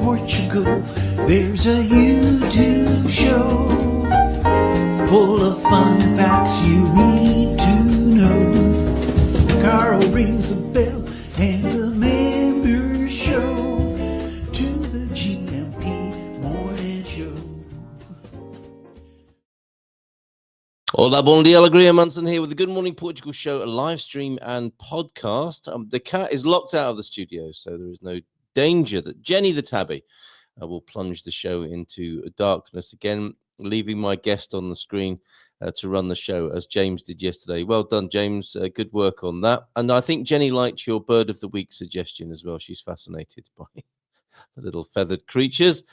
Portugal, there's a YouTube show full of fun facts you need to know. Carl rings the bell and the members show to the GMP Morning Show. Olá Bom Dia ALEGRIA, Munson here with the Good Morning Portugal show, a live stream and podcast. The cat is locked out of the studio, so there is no danger that Jenny the tabby will plunge the show into darkness again, leaving my guest on the screen to run the show as James did yesterday. Well done, James. Good work on that. And I think Jenny liked your bird of the week suggestion as well. She's fascinated by the little feathered creatures.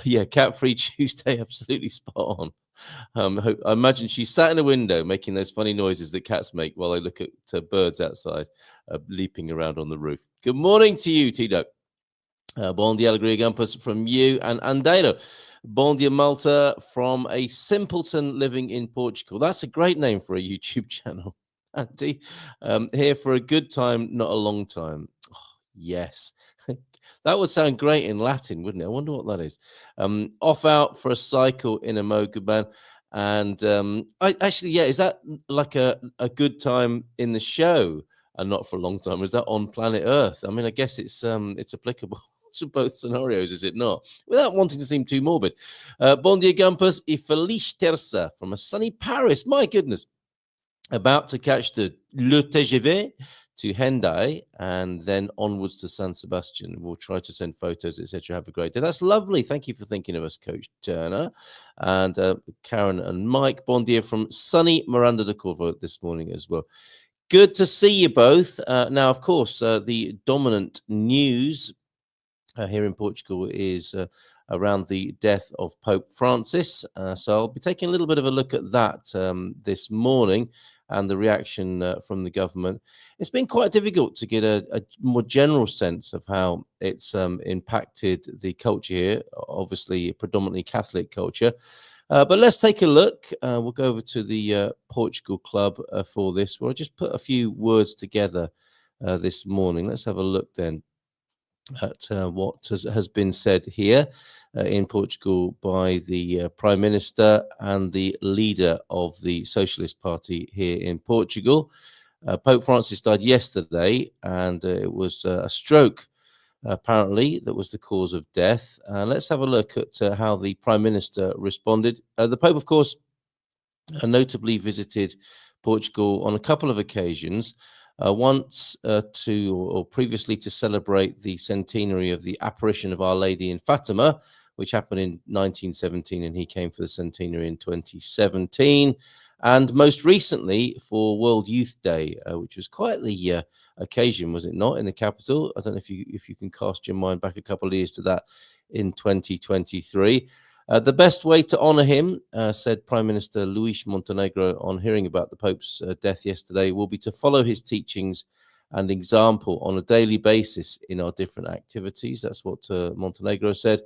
Yeah, cat-free Tuesday, absolutely spot on. I imagine she sat in a window making those funny noises that cats make while they look at birds outside leaping around on the roof. Good morning to you, Tito. Bom dia alegria Gampus from you, and Andeiro. Bom dia Malta from a simpleton living in Portugal. That's a great name for a YouTube channel, Andy. Here for a good time, not a long time. Oh, yes. That would sound great in Latin, wouldn't it? I wonder what that is. Off out for a cycle in a Mogoban. And is that like a good time in the show and not for a long time? Is that on planet Earth? I mean, I guess it's applicable to both scenarios, is it not? Without wanting to seem too morbid. Bom dia, Gampus, e feliz terça from a sunny Paris. My goodness. About to catch the Le TGV to Hendaye and then onwards to San Sebastian. We'll try to send photos, etc. Have a great day. That's lovely. Thank you for thinking of us, Coach Turner. And Karen and Mike. Bon dia from sunny Miranda de Corvo this morning as well. Good to see you both. Now, of course, the dominant news here in Portugal is around the death of Pope Francis. So I'll be taking a little bit of a look at that this morning and the reaction from the government. It's been quite difficult to get a more general sense of how it's impacted the culture here, obviously predominantly Catholic culture. But let's take a look. We'll go over to the Portugal Club for this. We'll just put a few words together this morning. Let's have a look then at what has been said here in Portugal by the Prime Minister and the leader of the Socialist Party here in Portugal. Pope Francis died yesterday, and it was a stroke, apparently, that was the cause of death. Let's have a look at how the Prime Minister responded. The Pope, of course, notably visited Portugal on a couple of occasions. Once previously to celebrate the centenary of the apparition of Our Lady in Fatima, which happened in 1917, and he came for the centenary in 2017. And most recently for World Youth Day, which was quite the occasion, was it not, in the capital? I don't know if you can cast your mind back a couple of years to that in 2023. The best way to honor him, said Prime Minister Luis Montenegro on hearing about the Pope's death yesterday, will be to follow his teachings and example on a daily basis in our different activities. That's what Montenegro said.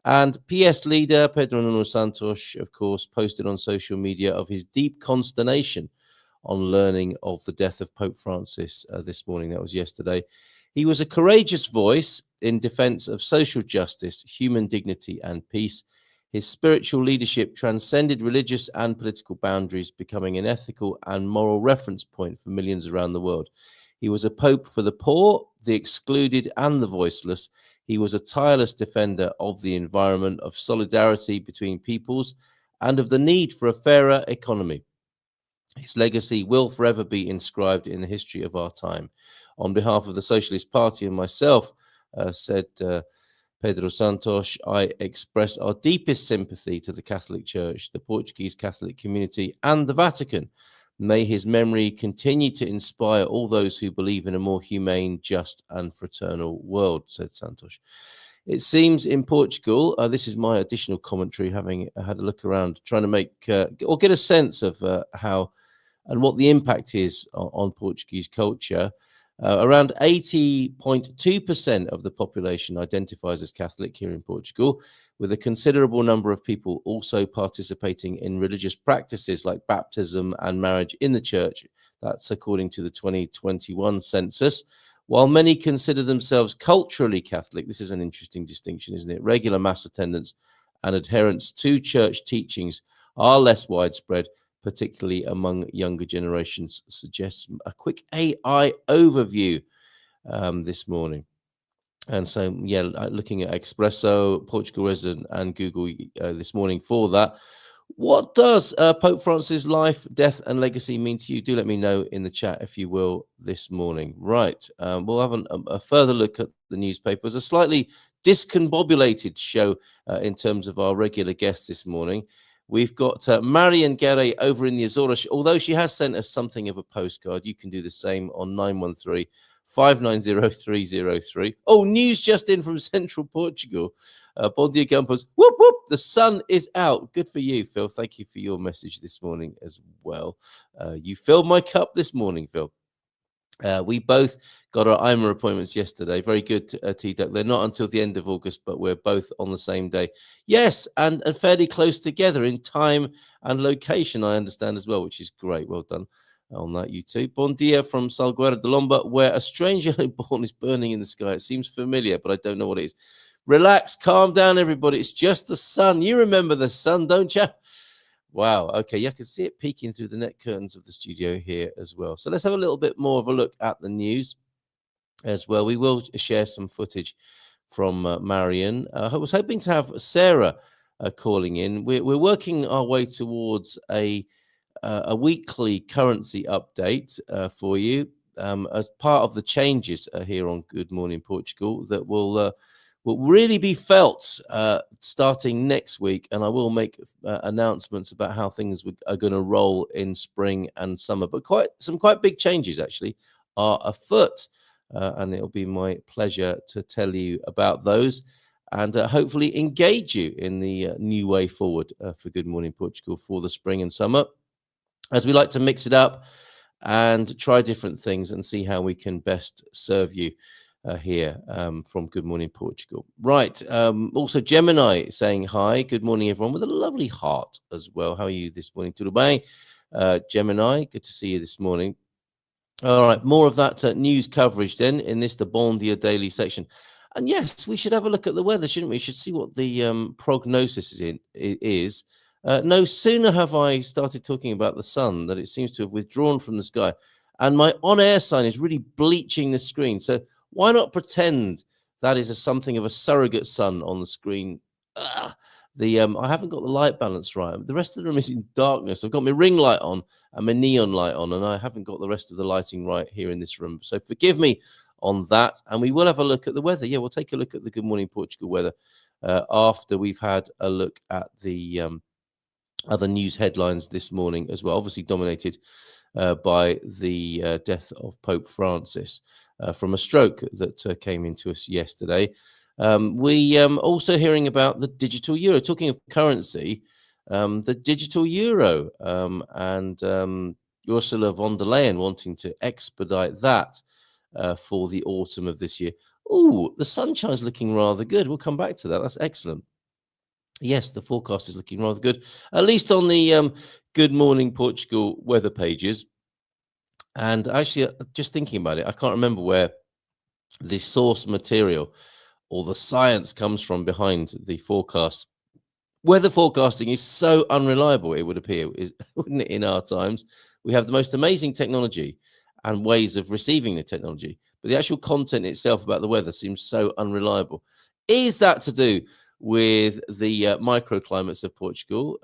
And PS leader Pedro Nuno Santos, of course, posted on social media of his deep consternation on learning of the death of Pope Francis this morning. That was yesterday. He was a courageous voice in defense of social justice, human dignity, and peace. His spiritual leadership transcended religious and political boundaries, becoming an ethical and moral reference point for millions around the world. He was a pope for the poor, the excluded, and the voiceless. He was a tireless defender of the environment, of solidarity between peoples, and of the need for a fairer economy. His legacy will forever be inscribed in the history of our time. On behalf of the Socialist Party and myself, said Pedro Santos, I express our deepest sympathy to the Catholic Church, the Portuguese Catholic community, and the Vatican. May his memory continue to inspire all those who believe in a more humane, just, and fraternal world, said Santos. It seems in Portugal, this is my additional commentary, having had a look around, trying to make or get a sense of how and what the impact is on Portuguese culture. Around 80.2% of the population identifies as Catholic here in Portugal, with a considerable number of people also participating in religious practices like baptism and marriage in the church. That's according to the 2021 census, While many consider themselves culturally Catholic, this is an interesting distinction, isn't it? Regular mass attendance and adherence to church teachings are less widespread, particularly among younger generations, suggests a quick AI overview this morning. And so, yeah, looking at Expresso, Portugal Resident, and Google this morning for that. What does Pope Francis' life, death, and legacy mean to you? Do let me know in the chat, if you will, this morning. Right. We'll have a further look at the newspapers. A slightly discombobulated show in terms of our regular guests this morning. We've got Marion Geray over in the Azores. Although she has sent us something of a postcard, you can do the same on 913-590-303. Oh, news just in from central Portugal. Bom Dia Campos. Whoop, whoop. The sun is out. Good for you, Phil. Thank you for your message this morning as well. You filled my cup this morning, Phil. We both got our IMA appointments yesterday. Very good, T-Duck. They're not until the end of August, but we're both on the same day. Yes, and fairly close together in time and location, I understand as well, which is great. Well done on that, you two. Bon dia from Salgueiro de Lomba, where a stranger born is burning in the sky. It seems familiar, but I don't know what it is. Relax, calm down, everybody. It's just the sun. You remember the sun, don't you? Wow. Okay. Yeah, I can see it peeking through the net curtains of the studio here as well. So let's have a little bit more of a look at the news as well. We will share some footage from Marion. I was hoping to have Sarah calling in. We're working our way towards a weekly currency update for you as part of the changes here on Good Morning Portugal that will really be felt starting next week, and I will make announcements about how things are going to roll in spring and summer. But some quite big changes actually are afoot, and it'll be my pleasure to tell you about those and hopefully engage you in the new way forward for Good Morning Portugal for the spring and summer, as we like to mix it up and try different things and see how we can best serve you here from Good Morning Portugal. Right. Also, Gemini saying hi. Good morning, everyone, with a lovely heart as well. How are you this morning? Tudo bem? Gemini, good to see you this morning. All right. More of that news coverage then in the Bom Dia Daily section. And yes, we should have a look at the weather, shouldn't we? We should see what the prognosis is. No sooner have I started talking about the sun that it seems to have withdrawn from the sky. And my on-air sign is really bleaching the screen. So why not pretend that is something of a surrogate sun on the screen? I haven't got the light balance right. The rest of the room is in darkness. I've got my ring light on and my neon light on, and I haven't got the rest of the lighting right here in this room. So forgive me on that. And we will have a look at the weather. Yeah, we'll take a look at the Good Morning Portugal weather after we've had a look at the other news headlines this morning as well, obviously dominated by the death of Pope Francis from a stroke that came into us yesterday. We also hearing about the digital euro. Talking of currency, the digital euro and Ursula von der Leyen wanting to expedite that for the autumn of this year. Oh, the sunshine's looking rather good. We'll come back to that. That's excellent. Yes, the forecast is looking rather good, at least on the Good Morning Portugal weather pages. And actually, just thinking about it, I can't remember where the source material or the science comes from behind the forecast. Weather forecasting is so unreliable, it would appear, wouldn't it, in our times? We have the most amazing technology and ways of receiving the technology, but the actual content itself about the weather seems so unreliable. Is that to do with the microclimates of Portugal?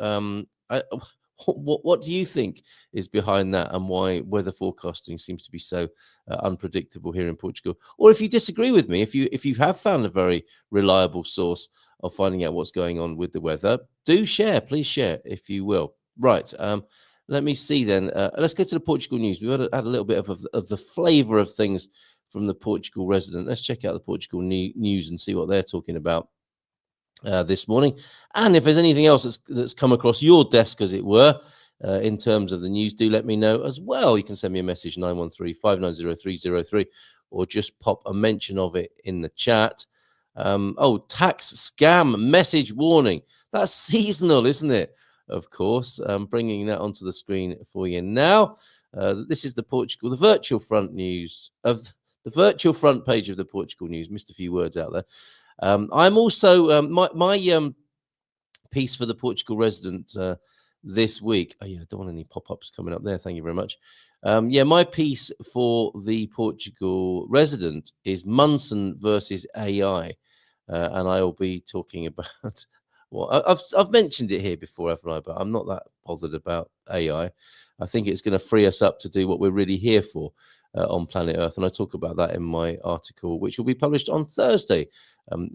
What do you think is behind that, and why weather forecasting seems to be so unpredictable here in Portugal? Or if you disagree with me, if you have found a very reliable source of finding out what's going on with the weather, do share. Please share, if you will. Right. Let me see then. Let's go to the Portugal news. We've had a little bit of the flavour of things from the Portugal resident. Let's check out the Portugal news and see what they're talking about this morning. And if there's anything else that's come across your desk, as it were, in terms of the news, do let me know as well. You can send me a message, 913-590-303, or just pop a mention of it in the chat. Tax scam message warning. That's seasonal, isn't it? Of course. Bringing that onto the screen for you now. This is the virtual front news of the virtual front page of the Portugal News. Missed a few words out there. I'm also my piece for the Portugal Resident this week. Oh yeah, I don't want any pop-ups coming up there. Thank you very much. Yeah, my piece for the Portugal Resident is Munson versus AI, and I will be talking about. Well, I've mentioned it here before, haven't I? But I'm not that bothered about AI. I think it's going to free us up to do what we're really here for on planet Earth, and I talk about that in my article, which will be published on Thursday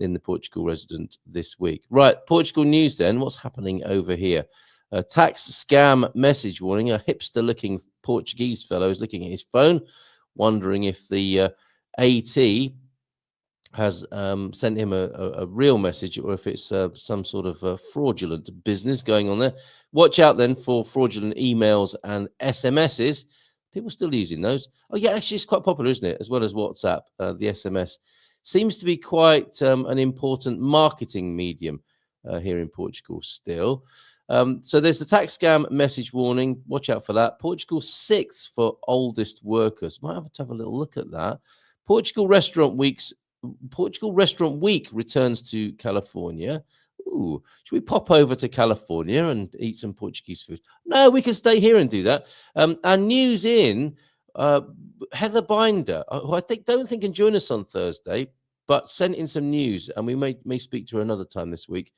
in the Portugal Resident this week. Right, Portugal News then. What's happening over here? Tax scam message warning. A hipster-looking Portuguese fellow is looking at his phone, wondering if the AT has sent him a real message or if it's some sort of fraudulent business going on there. Watch out then for fraudulent emails and SMSs. People still using those. Oh yeah, actually it's quite popular, isn't it? As well as WhatsApp, the SMS seems to be quite an important marketing medium here in Portugal still. So there's the tax scam message warning. Watch out for that. Portugal 6th for oldest workers. Might have to have a little look at that. Portugal Restaurant Week returns to California. Ooh, should we pop over to California and eat some Portuguese food? No, we can stay here and do that. And news in Heather Binder, who I don't think can join us on Thursday, but sent in some news, and we may speak to her another time this week.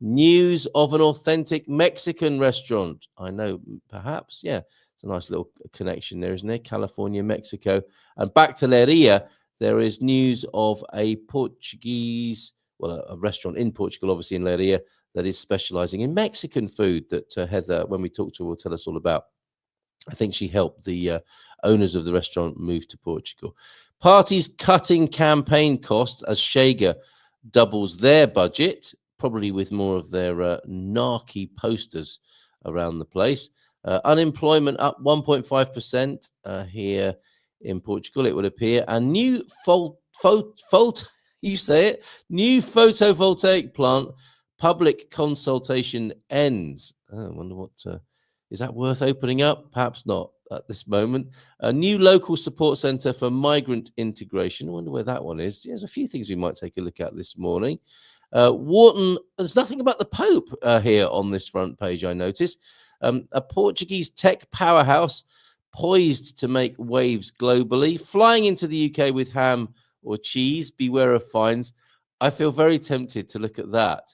News of an authentic Mexican restaurant. I know, perhaps, yeah, it's a nice little connection there, isn't it? California, Mexico, and back to Leiria. There is news of a Portuguese, well, a restaurant in Portugal, obviously in Leiria, that is specializing in Mexican food that Heather, when we talk to her, will tell us all about. I think she helped the owners of the restaurant move to Portugal. Parties cutting campaign costs as Chega doubles their budget, probably with more of their narky posters around the place. Unemployment up 1.5% here in Portugal, it would appear. And new you say it, new photovoltaic plant public consultation ends. I wonder what is that worth opening up? Perhaps not at this moment. A new local support centre for migrant integration. I wonder where that one is. There's a few things we might take a look at this morning. Wharton, there's nothing about the Pope here on this front page, I notice. A Portuguese tech powerhouse poised to make waves globally, flying into the UK with ham or cheese. Beware of fines. I feel very tempted to look at that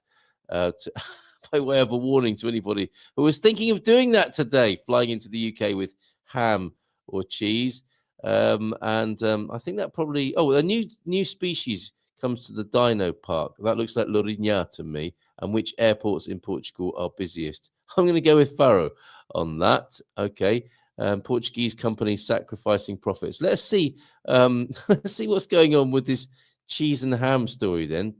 by way of a warning to anybody who was thinking of doing that today, flying into the UK with ham or cheese. I think that probably, a new species comes to the Dino Park. That looks like Lourinhã to me. And which airports in Portugal are busiest? I'm going to go with Faro on that. Okay. Portuguese companies sacrificing profits. Let's see. Let's see what's going on with this cheese and ham story then.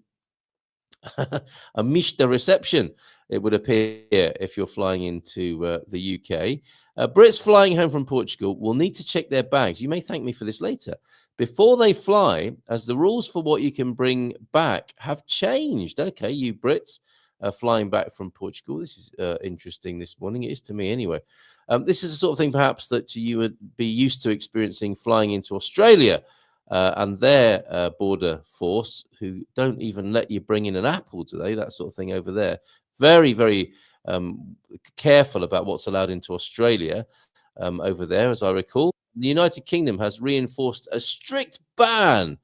A mixta reception, it would appear, if you're flying into the UK. Brits flying home from Portugal will need to check their bags. You may thank me for this later. Before they fly, as the rules for what you can bring back have changed. Okay, you Brits flying back from Portugal. This is interesting this morning. It is to me anyway. This is the sort of thing perhaps that you would be used to experiencing flying into Australia and their border force, who don't even let you bring in an apple today, that sort of thing over there. Very, very careful about what's allowed into Australia over there, as I recall. The United Kingdom has reinforced a strict ban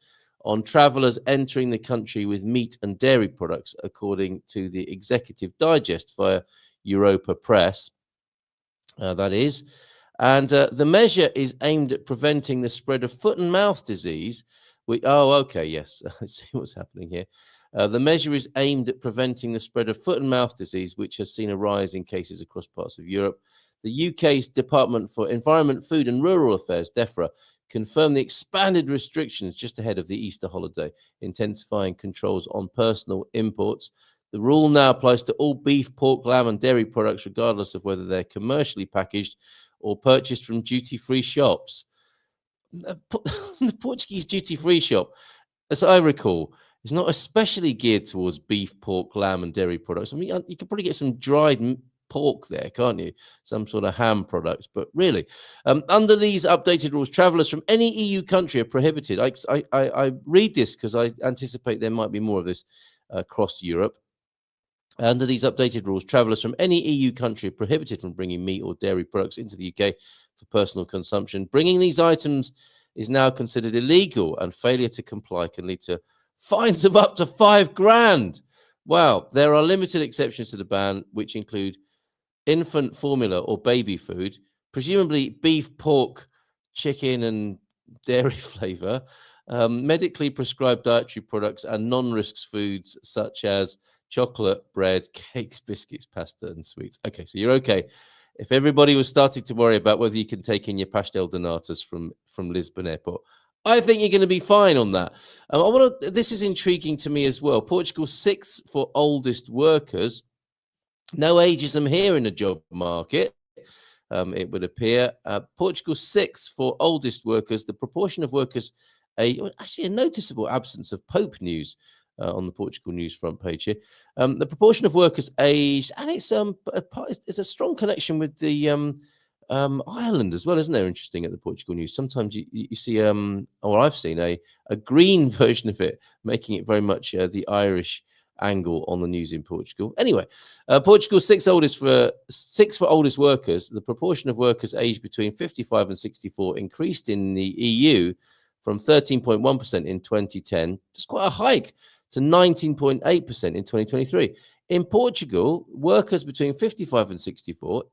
on travellers entering the country with meat and dairy products, according to the Executive Digest via Europa Press. That is. And the measure is aimed at preventing the spread of foot and mouth disease. Yes, I see what's happening here. The measure is aimed at preventing the spread of foot and mouth disease, which has seen a rise in cases across parts of Europe. The UK's Department for Environment, Food and Rural Affairs, DEFRA, confirmed the expanded restrictions just ahead of the Easter holiday, intensifying controls on personal imports. The rule now applies to all beef, pork, lamb and dairy products, regardless of whether they're commercially packaged or purchased from duty-free shops. The Portuguese duty-free shop, as I recall, is not especially geared towards beef, pork, lamb and dairy products. I mean, you could probably get some dried pork there, can't you? Some sort of ham product. But really, under these updated rules, travellers from any EU country are prohibited. I read this because I anticipate there might be more of this across Europe. Under these updated rules, travellers from any EU country are prohibited from bringing meat or dairy products into the UK for personal consumption. Bringing these items is now considered illegal, and failure to comply can lead to fines of up to £5,000. Wow. There are limited exceptions to the ban, which include infant formula or baby food, presumably beef, pork, chicken, and dairy flavour, medically prescribed dietary products, and non-risks foods such as chocolate, bread, cakes, biscuits, pasta, and sweets. Okay, so you're okay. If everybody was starting to worry about whether you can take in your pastel de natas from Lisbon Airport, I think you're going to be fine on that. This is intriguing to me as well. Portugal's sixth for oldest workers. No ageism here in the job market, it would appear. Portugal's sixth for oldest workers. The proportion of workers, actually a noticeable absence of Pope news on the Portugal news front page here. The proportion of workers aged, and it's a strong connection with the Ireland as well, isn't there? Interesting at the Portugal news. Sometimes you see, or I've seen a green version of it, making it very much the Irish angle on the news in Portugal. Anyway, Portugal's sixth for oldest workers. The proportion of workers aged between 55 and 64 increased in the EU from 13.1% in 2010. Just quite a hike to 19.8% in 2023. In Portugal, workers between 55 and 64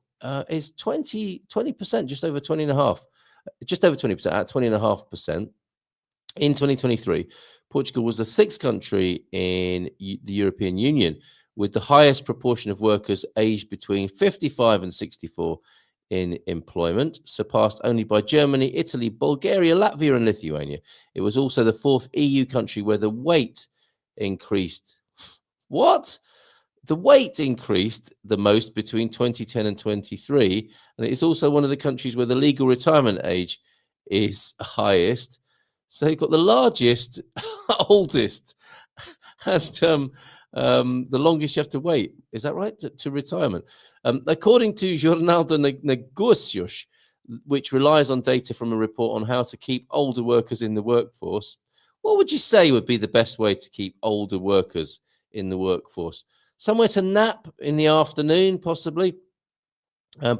is 20%, just over 20.5%, at 20.5%. In 2023, Portugal was the sixth country in the European Union with the highest proportion of workers aged between 55 and 64 in employment, surpassed only by Germany, Italy, Bulgaria, Latvia, and Lithuania. It was also the fourth EU country where the weight increased. What? The weight increased the most between 2010 and 23, and it is also one of the countries where the legal retirement age is highest. So you've got the largest, oldest, and the longest you have to wait. Is that right? To retirement. According to Jornal de Negócios, which relies on data from a report on how to keep older workers in the workforce, what would you say would be the best way to keep older workers in the workforce? Somewhere to nap in the afternoon, possibly,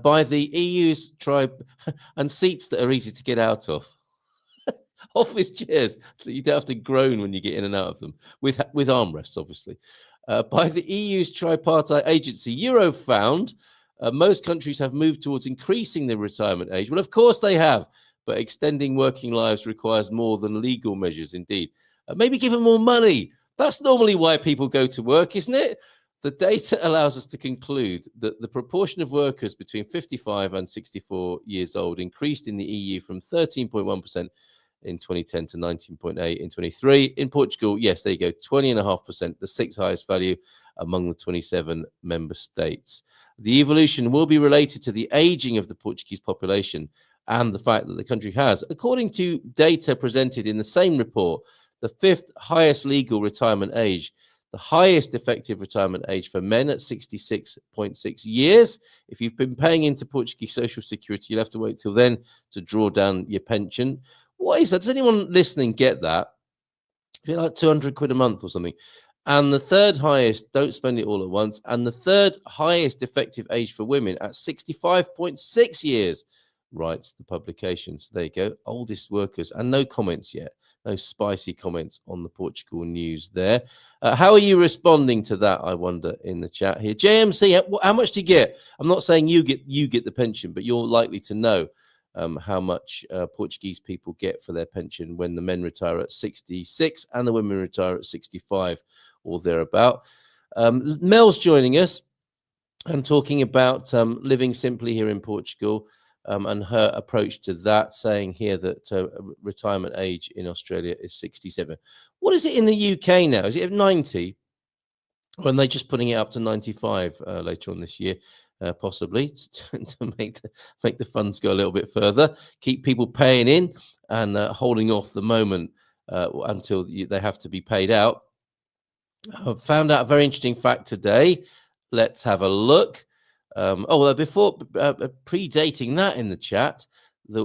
by the EU's tribe, and seats that are easy to get out of. Office chairs that you don't have to groan when you get in and out of them, with armrests, obviously. By the EU's tripartite agency, Eurofound, most countries have moved towards increasing the retirement age. Well, of course they have, but extending working lives requires more than legal measures, indeed. Maybe give them more money. That's normally why people go to work, isn't it? The data allows us to conclude that the proportion of workers between 55 and 64 years old increased in the EU from 13.1% in 2010 to 19.8% in 23. In Portugal, yes, there you go, 20.5%, the sixth highest value among the 27 member states. The evolution will be related to the aging of the Portuguese population and the fact that the country has, according to data presented in the same report, the fifth highest legal retirement age, the highest effective retirement age for men at 66.6 years. If you've been paying into Portuguese Social Security, you'll have to wait till then to draw down your pension. What is that? Does anyone listening get that? Is it like 200 quid a month or something? And the third highest, don't spend it all at once, and the third highest effective age for women at 65.6 years, writes the publication. So there you go, oldest workers, and no comments yet. No spicy comments on the Portugal news there. How are you responding to that, I wonder, in the chat here? JMC, how much do you get? I'm not saying you get the pension, but you're likely to know how much Portuguese people get for their pension when the men retire at 66 and the women retire at 65 or thereabout. Mel's joining us and talking about living simply here in Portugal. And her approach to that, saying here that retirement age in Australia is 67. What is it in the UK now? Is it at 90? Or are they just putting it up to 95 later on this year, possibly, to make the funds go a little bit further, keep people paying in and holding off the moment until they have to be paid out? I found out a very interesting fact today. Let's have a look. Before predating that in the chat,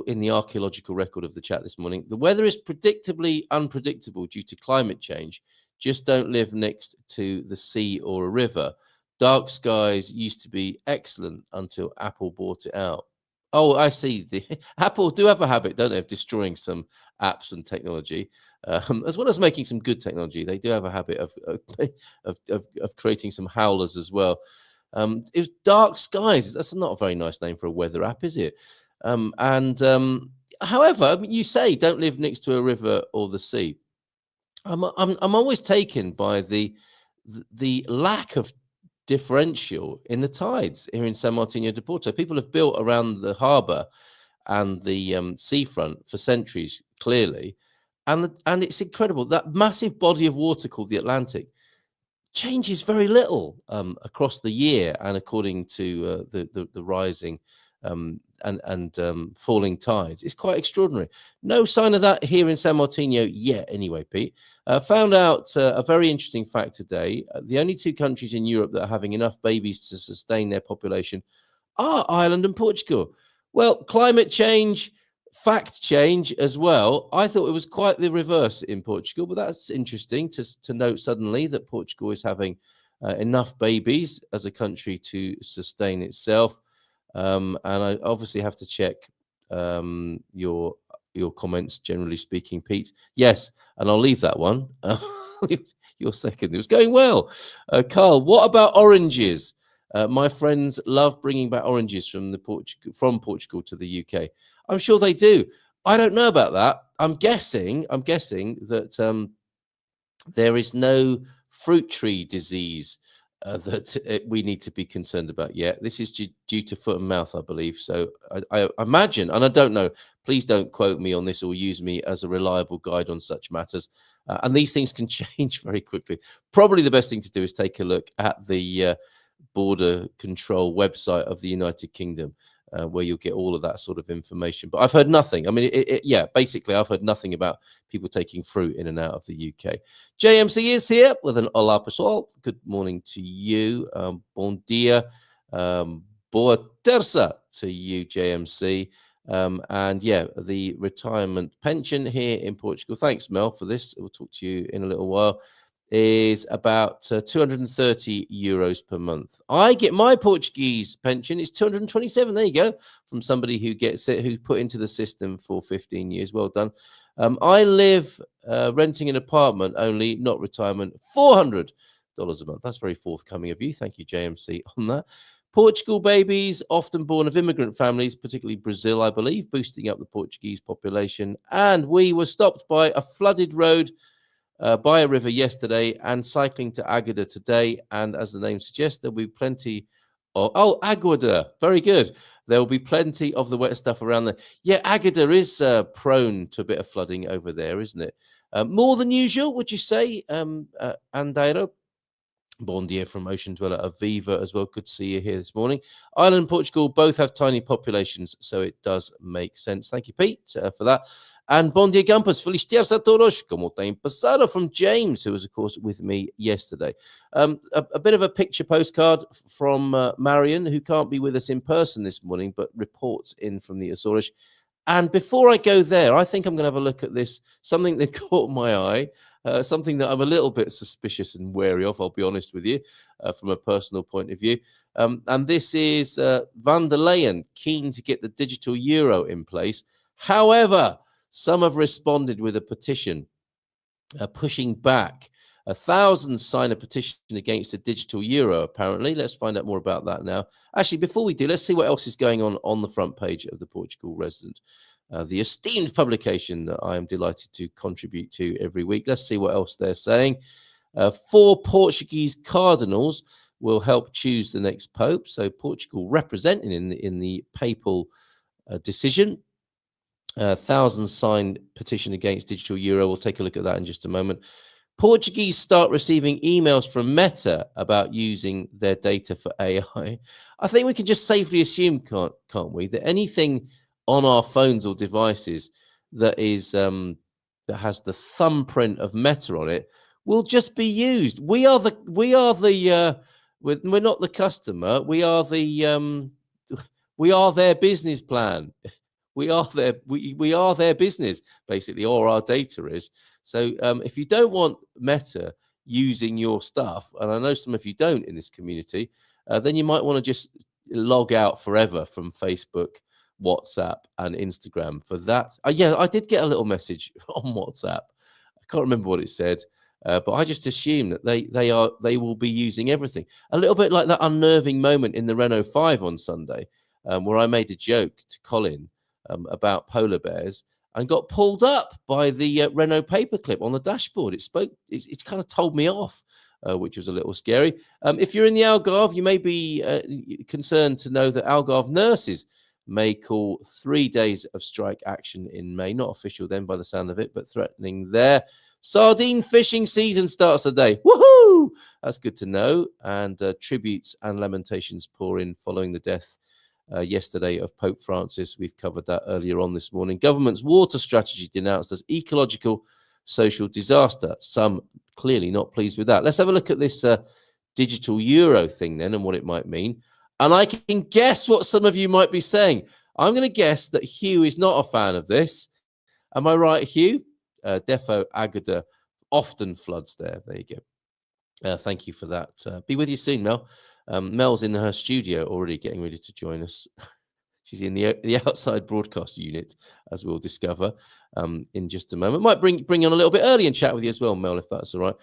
in the archaeological record of the chat this morning, the weather is predictably unpredictable due to climate change. Just don't live next to the sea or a river. Dark skies used to be excellent until Apple bought it out. Oh, I see. The Apple do have a habit, don't they, of destroying some apps and technology, as well as making some good technology. They do have a habit of creating some howlers as well. It was Dark Skies. That's not a very nice name for a weather app, is it? However, you say don't live next to a river or the sea. I'm always taken by the lack of differential in the tides here in San Martino de Porto. People have built around the harbour and the seafront for centuries, clearly, and it's incredible. That massive body of water called the Atlantic changes very little across the year, and according to the rising and falling tides. It's quite extraordinary. No sign of that here in San Martino yet, anyway, Pete. Found out a very interesting fact today. The only two countries in Europe that are having enough babies to sustain their population are Ireland and Portugal. Well, climate change, fact change as well. I thought it was quite the reverse in Portugal, but that's interesting to note suddenly that Portugal is having enough babies as a country to sustain itself. And I obviously have to check your comments, generally speaking, Pete. Yes, and I'll leave that one. Your second. It was going well. Carl, what about oranges? My friends love bringing back oranges from Portugal to the UK. I'm sure they do. I don't know about that. I'm guessing that there is no fruit tree disease that we need to be concerned about yet. This is due to foot and mouth, I believe. So I imagine, and I don't know, please don't quote me on this or use me as a reliable guide on such matters. And these things can change very quickly. Probably the best thing to do is take a look at the border control website of the United Kingdom, where you'll get all of that sort of information. But I've heard nothing. I mean, basically, I've heard nothing about people taking fruit in and out of the UK. JMC is here with an Olá Pessoal. Good morning to you. Bom dia. Boa terça to you, JMC. And yeah, the retirement pension here in Portugal. Thanks, Mel, for this. We'll talk to you in a little while. Is about 230 euros per month. I get my Portuguese pension. It's 227. There you go. From somebody who gets it, who put into the system for 15 years. Well done. I live renting an apartment only, not retirement. $400 a month. That's very forthcoming of you. Thank you, JMC, on that. Portugal babies, often born of immigrant families, particularly Brazil, I believe, boosting up the Portuguese population. And we were stopped by a flooded road by a river yesterday and cycling to Aguada today. And as the name suggests, there'll be plenty of... Oh, Aguada. Very good. There will be plenty of the wet stuff around there. Yeah, Aguada is prone to a bit of flooding over there, isn't it? More than usual, would you say, Andairo? Bon dia from Ocean Dweller Aviva as well. Good to see you here this morning. Ireland and Portugal both have tiny populations, so it does make sense. Thank you, Pete, for that. And Bon dia Gumpers, feliz terça a todos, como tem passado, from James, who was, of course, with me yesterday. A bit of a picture postcard from Marion, who can't be with us in person this morning, but reports in from the Azores. And before I go there, I think I'm going to have a look at this, something that caught my eye, something that I'm a little bit suspicious and wary of, I'll be honest with you, from a personal point of view. And this is Van der Leyen, keen to get the digital euro in place. However, some have responded with a petition pushing back. 1,000 sign a petition against a digital euro, apparently. Let's find out more about that now. Actually, before we do, let's see what else is going on the front page of the Portugal Resident, the esteemed publication that I am delighted to contribute to every week. Let's see what else they're saying. 4 Portuguese cardinals will help choose the next pope. So Portugal representing in the papal decision. 1,000 signed petition against digital euro. We'll take a look at that in just a moment. Portuguese start receiving emails from Meta about using their data for AI. I think we can just safely assume, can't we, that anything on our phones or devices that is that has the thumbprint of Meta on it will just be used. We are the We're not the customer. We are we are their business plan. We are their business, basically, or our data is. So if you don't want Meta using your stuff, and I know some of you don't in this community, then you might want to just log out forever from Facebook, WhatsApp, and Instagram for that. Yeah, I did get a little message on WhatsApp. I can't remember what it said, but I just assume that they will be using everything. A little bit like that unnerving moment in the Renault 5 on Sunday, where I made a joke to Colin about polar bears and got pulled up by the Renault paperclip on the dashboard. It kind of told me off, which was a little scary. If you're in the Algarve, you may be concerned to know that Algarve nurses may call 3 days of strike action in May. Not official then by the sound of it, but threatening their sardine fishing season starts today. Woohoo! That's good to know. And tributes and lamentations pour in following the death yesterday of Pope Francis. We've covered that earlier on this morning. Government's water strategy denounced as ecological social disaster. Some clearly not pleased with that. Let's have a look at this digital euro thing then and what it might mean. And I can guess what some of you might be saying. I'm going to guess that Hugh is not a fan of this. Am I right, Hugh? Defo Agada often floods there. There you go. Thank you for that. Be with you soon, Mel. Mel's in her studio already getting ready to join us. She's in the outside broadcast unit, as we'll discover in just a moment. Might bring on a little bit early and chat with you as well, Mel, if that's all right.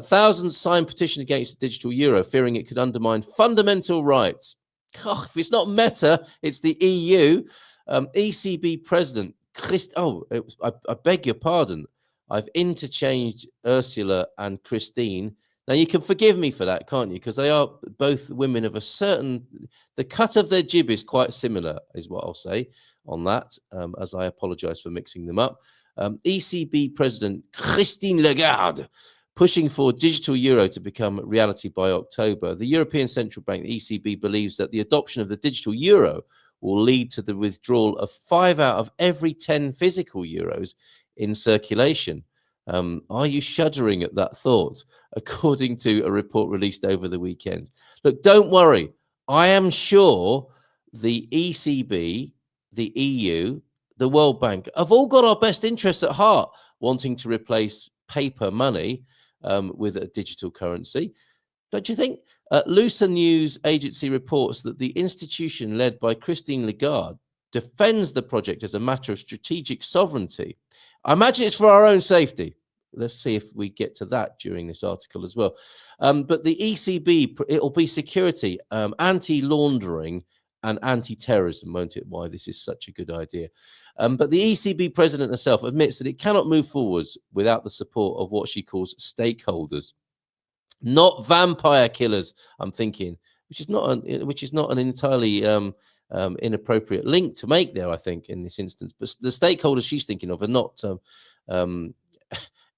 Thousands signed petition against the digital euro, fearing it could undermine fundamental rights. God, if it's not Meta, it's the EU. ECB President I beg your pardon. I've interchanged Ursula and Christine. Now, you can forgive me for that, can't you? Because they are both women of a certain... The cut of their jib is quite similar, is what I'll say on that, as I apologise for mixing them up. ECB President Christine Lagarde pushing for digital euro to become reality by October. The European Central Bank, the ECB, believes that the adoption of the digital euro will lead to the withdrawal of 5 out of every 10 physical euros in circulation. Are you shuddering at that thought? According to a report released over the weekend. Look, don't worry. I am sure the ECB, the EU, the World Bank have all got our best interests at heart, wanting to replace paper money with a digital currency. Don't you think? Lusa News Agency reports that the institution led by Christine Lagarde defends the project as a matter of strategic sovereignty. I imagine it's for our own safety. Let's see if we get to that during this article as well. But the ECB, it'll be security, anti-laundering and anti-terrorism, won't it? Why this is such a good idea. But the ECB president herself admits that it cannot move forwards without the support of what she calls stakeholders. Not vampire killers, I'm thinking, which is not an entirely inappropriate link to make there, I think, in this instance. But the stakeholders she's thinking of are not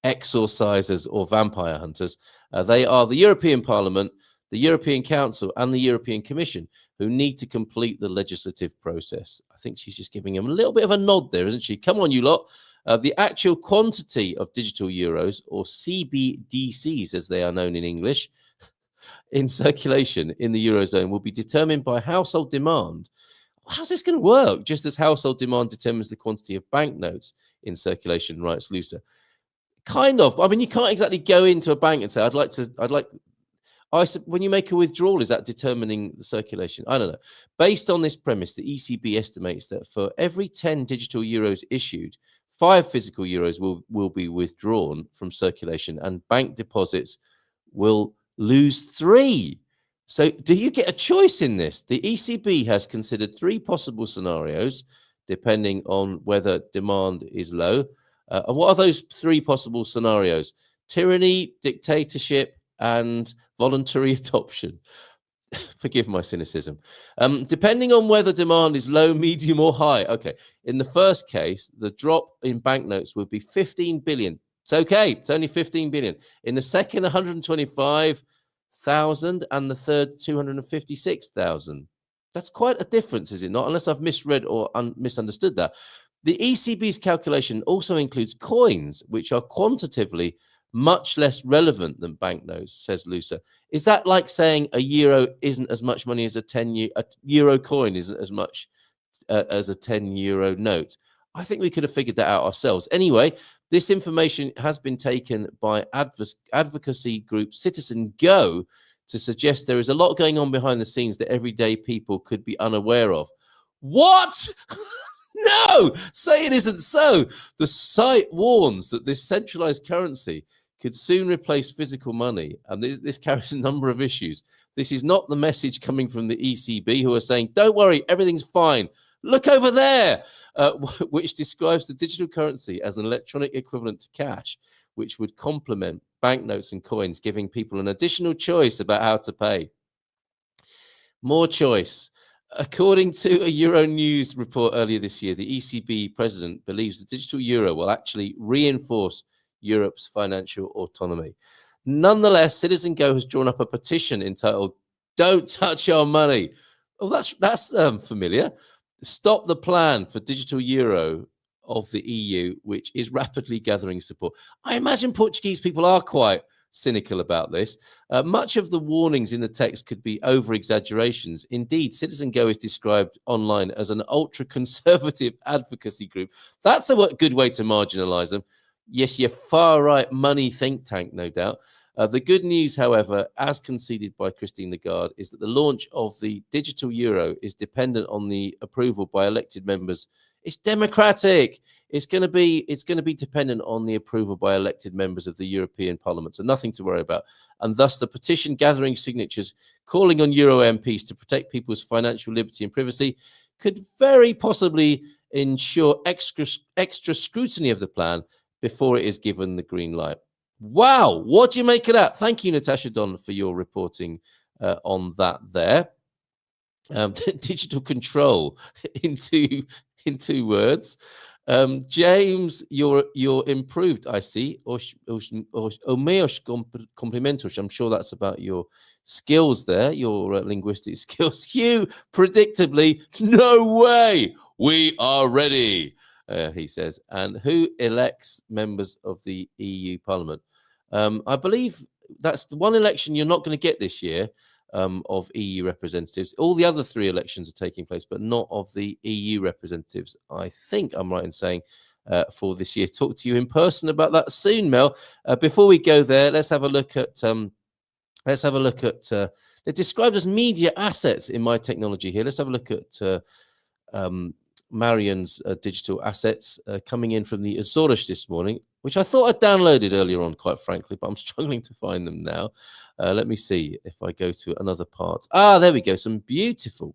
exorcisers or vampire hunters. They are the European Parliament, the European Council, and the European Commission, who need to complete the legislative process. I think she's just giving them a little bit of a nod there, isn't she? Come on, you lot. The actual quantity of digital euros, or CBDCs as they are known in English, in circulation in the Eurozone will be determined by household demand. How's this going to work? Just as household demand determines the quantity of banknotes in circulation, writes Lusa. Kind of. I mean, you can't exactly go into a bank and say, when you make a withdrawal, is that determining the circulation? I don't know. Based on this premise, the ECB estimates that for every 10 digital euros issued, 5 physical euros will be withdrawn from circulation, and bank deposits will lose 3. So do you get a choice in this? The ECB has considered 3 possible scenarios, depending on whether demand is low. And what are those 3 possible scenarios? Tyranny, dictatorship, and voluntary adoption. Forgive my cynicism. Depending on whether demand is low, medium, or high. Okay. In the first case, the drop in banknotes would be 15 billion. It's okay. It's only 15 billion. In the second, 125,000, and the third, 256,000. That's quite a difference, is it not? Unless I've misread or misunderstood that. The ECB's calculation also includes coins, which are quantitatively much less relevant than banknotes, says Lusa. Is that like saying a euro isn't as much money as a euro coin isn't as much as a 10 euro note? I think we could have figured that out ourselves. Anyway, this information has been taken by advocacy group Citizen Go to suggest there is a lot going on behind the scenes that everyday people could be unaware of. What? No, say it isn't so. The site warns that this centralized currency could soon replace physical money, and this carries a number of issues. This is not the message coming from the ECB, who are saying, don't worry, everything's fine. Look over there, which describes the digital currency as an electronic equivalent to cash, which would complement banknotes and coins, giving people an additional choice about how to pay. More choice. According to a Euronews report earlier this year, the ECB president believes the digital euro will actually reinforce Europe's financial autonomy. Nonetheless, Citizen Go has drawn up a petition entitled "Don't Touch Our Money." Oh, that's familiar. Stop the plan for digital euro of the EU, which is rapidly gathering support. I imagine Portuguese people are quite cynical about this. Much of the warnings in the text could be over-exaggerations. Indeed, Citizen Go is described online as an ultra-conservative advocacy group. That's a good way to marginalize them. Yes, your far-right money think tank, no doubt. The good news, however, as conceded by Christine Lagarde, is that the launch of the digital euro is dependent on the approval by elected members. It's democratic. It's going to be dependent on the approval by elected members of the European Parliament, so nothing to worry about. And thus, the petition gathering signatures calling on Euro MPs to protect people's financial liberty and privacy could very possibly ensure extra scrutiny of the plan before it is given the green light. Wow, what do you make of that? Thank you, Natasha Don, for your reporting on that there. Digital control in two words. James, you're improved, I see. Meus complimentos. I'm sure that's about your skills there, your linguistic skills. Hugh, predictably, no way. We are ready, he says. And who elects members of the EU Parliament? I believe that's the one election you're not going to get this year. Of EU representatives. All the other three elections are taking place, but not of the EU representatives. I think I'm right in saying for this year. Talk to you in person about that soon, Mel. Before we go there, let's have a look at. They're described as media assets in my technology here. Let's have a look at Marion's digital assets coming in from the Azores this morning, which I thought I'd downloaded earlier on, quite frankly, but I'm struggling to find them now. Let me see if I go to another part. There we go. Some beautiful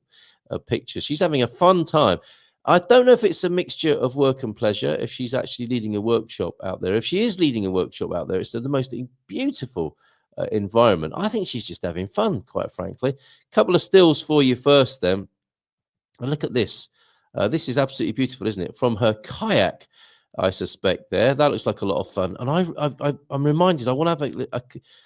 pictures. She's having a fun time. I don't know if it's a mixture of work and pleasure, if she's actually leading a workshop out there. If she is leading a workshop out there, it's the most beautiful environment. I think she's just having fun, quite frankly. A couple of stills for you first then. And look at this. This is absolutely beautiful, isn't it? From her kayak, I suspect there. That looks like a lot of fun. And I'm reminded I want to have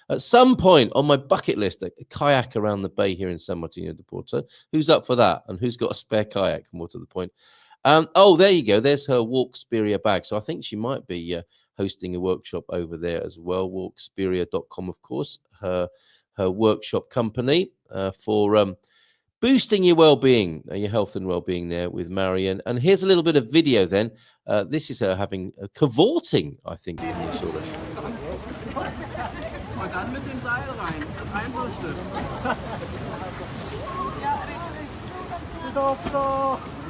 at some point on my bucket list a kayak around the bay here in San Martino de Porto. Who's up for that? And who's got a spare kayak? More to the point. There you go. There's her Walksperia bag. So I think she might be hosting a workshop over there as well. Walksperia.com, of course, her workshop company for boosting your well-being, your health and well-being there with Marion. And here's a little bit of video then. This is her having cavorting, I think, in the sort of. Und dann mit dem Seil rein, das Einwurfstück.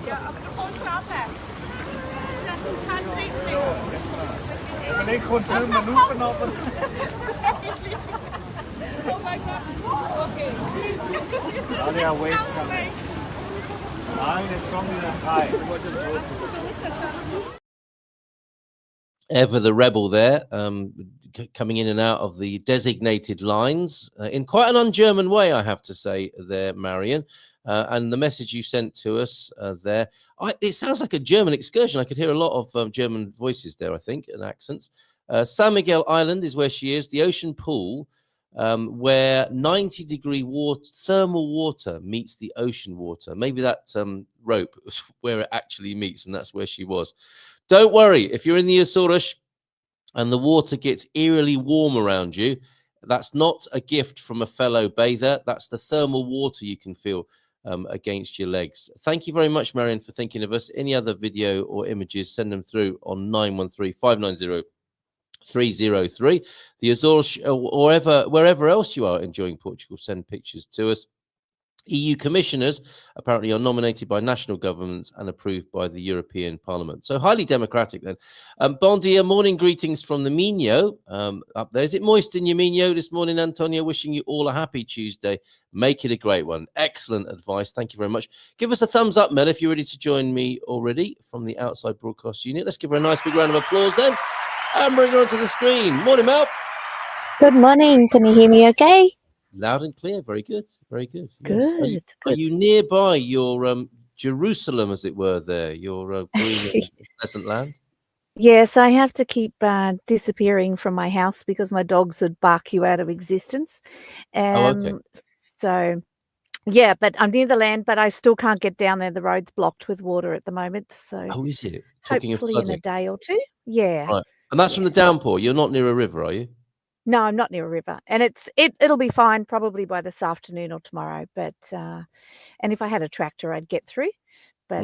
Ja, aber du kommst runter. Du kannst richtig. Men ikke kun filme manøvren op. Oh mein Gott. Okay. Ja, det er waste coming. Nej, det kommer i den hej. Ever the rebel there, coming in and out of the designated lines in quite an un-German way, I have to say there, Marion. And the message you sent to us there, it sounds like a German excursion. I could hear a lot of German voices there, I think, and accents. San Miguel Island is where she is, the ocean pool, where 90-degree thermal water meets the ocean water. Maybe that rope was where it actually meets, and that's where she was. Don't worry, if you're in the Azores, and the water gets eerily warm around you, that's not a gift from a fellow bather. That's the thermal water you can feel against your legs. Thank you very much, Marion, for thinking of us. Any other video or images, send them through on 913-590-303. The Azores, or wherever else you are enjoying Portugal, send pictures to us. EU commissioners apparently are nominated by national governments and approved by the European Parliament. So highly democratic then. Bon dia, morning greetings from the Minho up there. Is it moist in your Minho this morning, Antonio? Wishing you all a happy Tuesday. Make it a great one. Excellent advice. Thank you very much. Give us a thumbs up, Mel, if you're ready to join me already from the outside broadcast unit. Let's give her a nice big round of applause then. And bring her onto the screen. Morning, Mel. Good morning. Can you hear me okay? Loud and clear. Very good. Very good. Good. Yes. Are you nearby your Jerusalem, as it were, there? Your green and pleasant land? Yes, I have to keep disappearing from my house because my dogs would bark you out of existence. Okay. So, yeah, but I'm near the land, but I still can't get down there. The road's blocked with water at the moment. So, Oh, is it? Talking of hopefully in a flooding. day or two. Yeah. Right. And that's from the downpour. You're not near a river, are you? No, I'm not near a river, and it'll be fine probably by this afternoon or tomorrow. But and if I had a tractor, I'd get through, but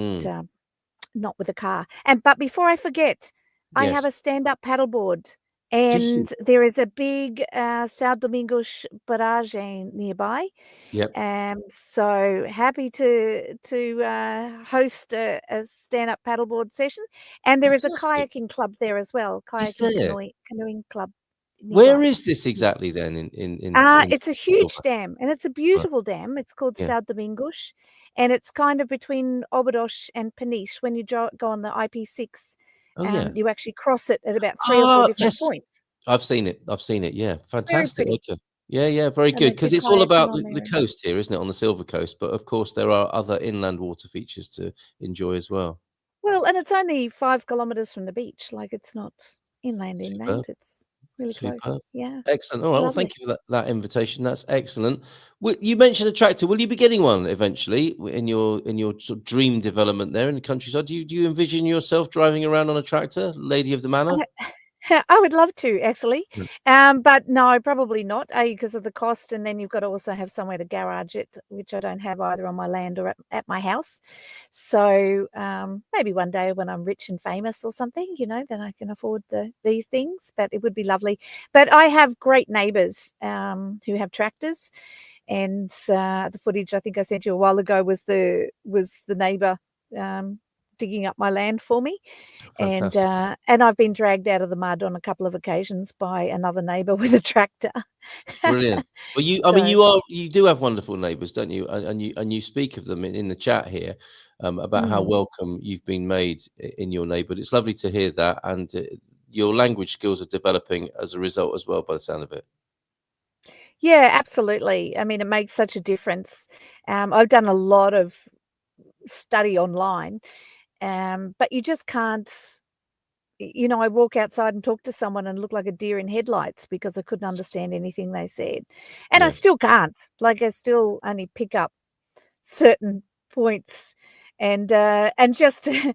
not with a car. But before I forget, I have a stand-up paddleboard, and there is a big São Domingos barrage nearby. Yep. So happy to host a stand-up paddleboard session, and there is a kayaking club there as well. Kayaking canoeing club. Nearby. Where is this exactly then? In it's a huge dam, and it's a beautiful dam. It's called São Domingos, and it's kind of between Obidos and Peniche. When you go on the IP6, you actually cross it at about 3 or 4 different points. I've seen it. Yeah, fantastic. Very okay. Yeah, very good. Because it's all about the coast here, isn't it? On the Silver Coast, but of course there are other inland water features to enjoy as well. Well, and it's only 5 kilometers from the beach. Like, it's not inland. It's really close. Yeah. Excellent. All right. Well, thank you for that invitation. That's excellent. You mentioned a tractor. Will you be getting one eventually in your sort of dream development there in the countryside? Do you envision yourself driving around on a tractor, lady of the manor? I would love to, actually. But no, probably not, because of the cost, and then you've got to also have somewhere to garage it, which I don't have either on my land or at my house. So maybe one day when I'm rich and famous or something, then I can afford these things, but it would be lovely. But I have great neighbours who have tractors, and the footage I think I sent you a while ago was the neighbour digging up my land for me. And I've been dragged out of the mud on a couple of occasions by another neighbour with a tractor. Brilliant. Well, you do have wonderful neighbours, don't you? And you speak of them in the chat here about how welcome you've been made in your neighbourhood. It's lovely to hear that, and your language skills are developing as a result as well, by the sound of it. Yeah, absolutely. I mean, it makes such a difference. I've done a lot of study online. But you just can't, I walk outside and talk to someone and look like a deer in headlights because I couldn't understand anything they said. And I still can't. Like, I still only pick up certain points. And just a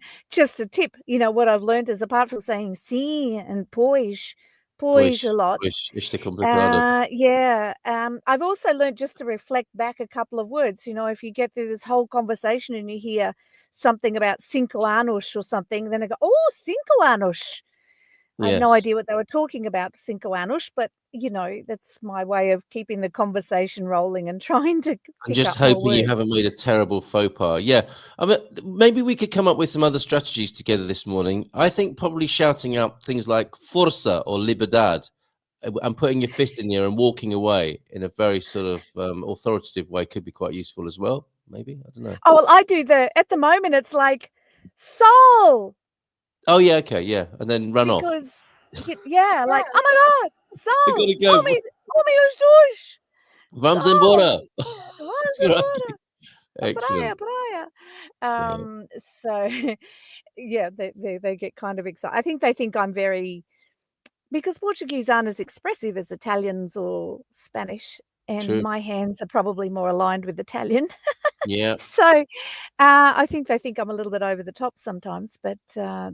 tip, what I've learned is, apart from saying "si" and "pois" a lot. I've also learned just to reflect back a couple of words. If you get through this whole conversation and you hear something about 5 anos or something, then I go, "Oh, 5 anos." I had no idea what they were talking about, 5 anos, but that's my way of keeping the conversation rolling and trying to I'm just hoping you haven't made a terrible faux pas. Yeah. I mean, maybe we could come up with some other strategies together this morning. I think probably shouting out things like força or liberdade and putting your fist in the air and walking away in a very sort of authoritative way could be quite useful as well. Maybe. I don't know. Oh, well, I do at the moment, it's like, "Sol." Oh, yeah. Okay. Yeah. And then run off. Like, "Oh my God, Sol, gotta go. come os dois. Vamos embora. Vamos embora. Excellent. Praia. So, yeah, they get kind of excited. I think they think I'm very, because Portuguese aren't as expressive as Italians or Spanish, and my hands are probably more aligned with Italian. Yeah. So I think they think I'm a little bit over the top sometimes, but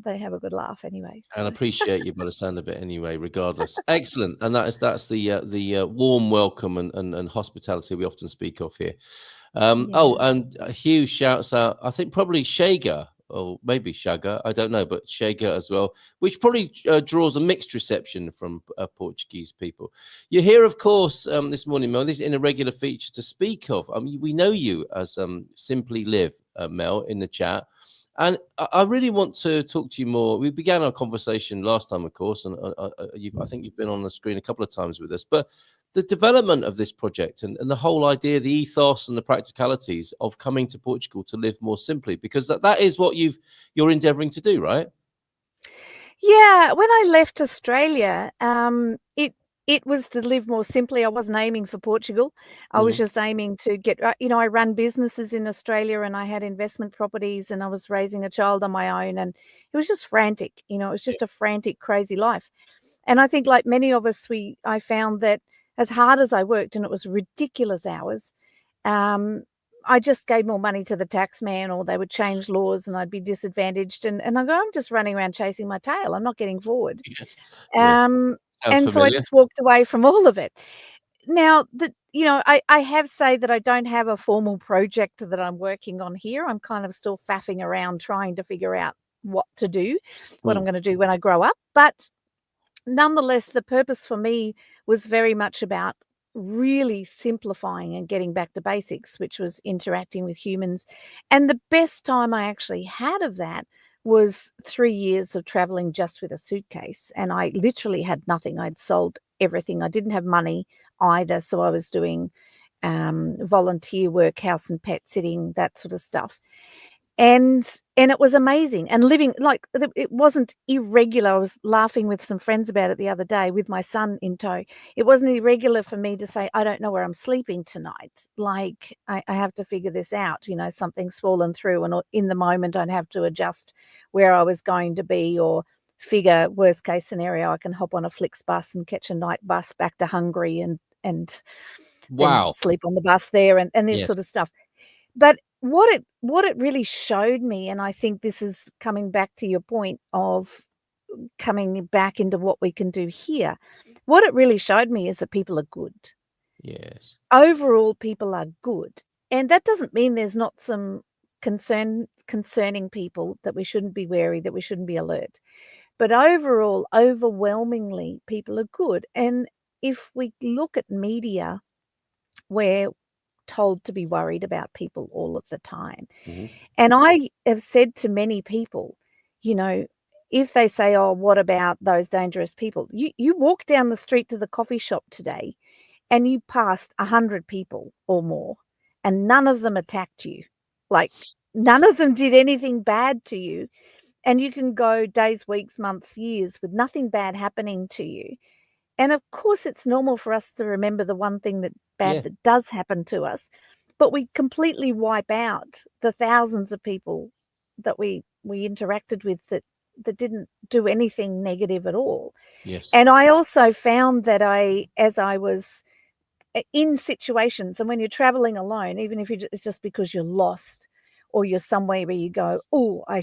they have a good laugh anyway. And So. appreciate you by the sound of it anyway, regardless. Excellent. And that's the warm welcome and hospitality we often speak of here. Oh, Yeah. and a huge shouts out, I think probably Shaga, or maybe Shaga, I don't know, but Shaga as well, which probably draws a mixed reception from Portuguese people. You're here, of course, this morning, Mel. This is in a regular feature to speak of. I mean, we know you as Simply Live, Mel, in the chat. And I really want to talk to you more. We began our conversation last time, of course, and I think you've been on the screen a couple of times with us. But the development of this project and the whole idea, the ethos and the practicalities of coming to Portugal to live more simply, because that is what you're endeavouring to do, right? Yeah, when I left Australia, it was to live more simply. I wasn't aiming for Portugal. I was just aiming to get, I run businesses in Australia and I had investment properties and I was raising a child on my own and it was just frantic. It was just a frantic, crazy life. And I think like many of us, I found that as hard as I worked, and it was ridiculous hours, I just gave more money to the tax man or they would change laws and I'd be disadvantaged. And I go, I'm just running around chasing my tail. I'm not getting forward. Yes. Yes. Um, Sounds and so I familiar. just walked away from all of it. Now, I have say that I don't have a formal project that I'm working on here. I'm kind of still faffing around trying to figure out what to do, what I'm going to do when I grow up. But nonetheless, the purpose for me was very much about really simplifying and getting back to basics, which was interacting with humans. And the best time I actually had of that was 3 years of traveling just with a suitcase. And I literally had nothing. I'd sold everything. I didn't have money either. So I was doing volunteer work, house and pet sitting, that sort of stuff. And it was amazing. And living like it wasn't irregular. I was laughing with some friends about it the other day with my son in tow. It wasn't irregular for me to say, I don't know where I'm sleeping tonight. Like I have to figure this out. Something's fallen through, and in the moment I'd have to adjust where I was going to be or figure worst case scenario. I can hop on a Flixbus and catch a night bus back to Hungary and then Wow. sleep on the bus there and this Yes. sort of stuff. But what it really showed me, and I think this is coming back to your point of coming back into what we can do here, what it really showed me is that people are good. Yes. Overall, people are good. And that doesn't mean there's not some concerning people that we shouldn't be wary, that we shouldn't be alert. But overall, overwhelmingly, people are good. And if we look at media, we're told to be worried about people all of the time. And I have said to many people, if they say, oh, what about those dangerous people? You walk down the street to the coffee shop today and you passed 100 people or more and none of them attacked you. Like none of them did anything bad to you. And you can go days, weeks, months, years with nothing bad happening to you. And of course, it's normal for us to remember the one thing that does happen to us, but we completely wipe out the thousands of people that we interacted with that didn't do anything negative at all. Yes. And I also found that as I was in situations, and when you're traveling alone, even if it's just because you're lost or you're somewhere where you go, oh, I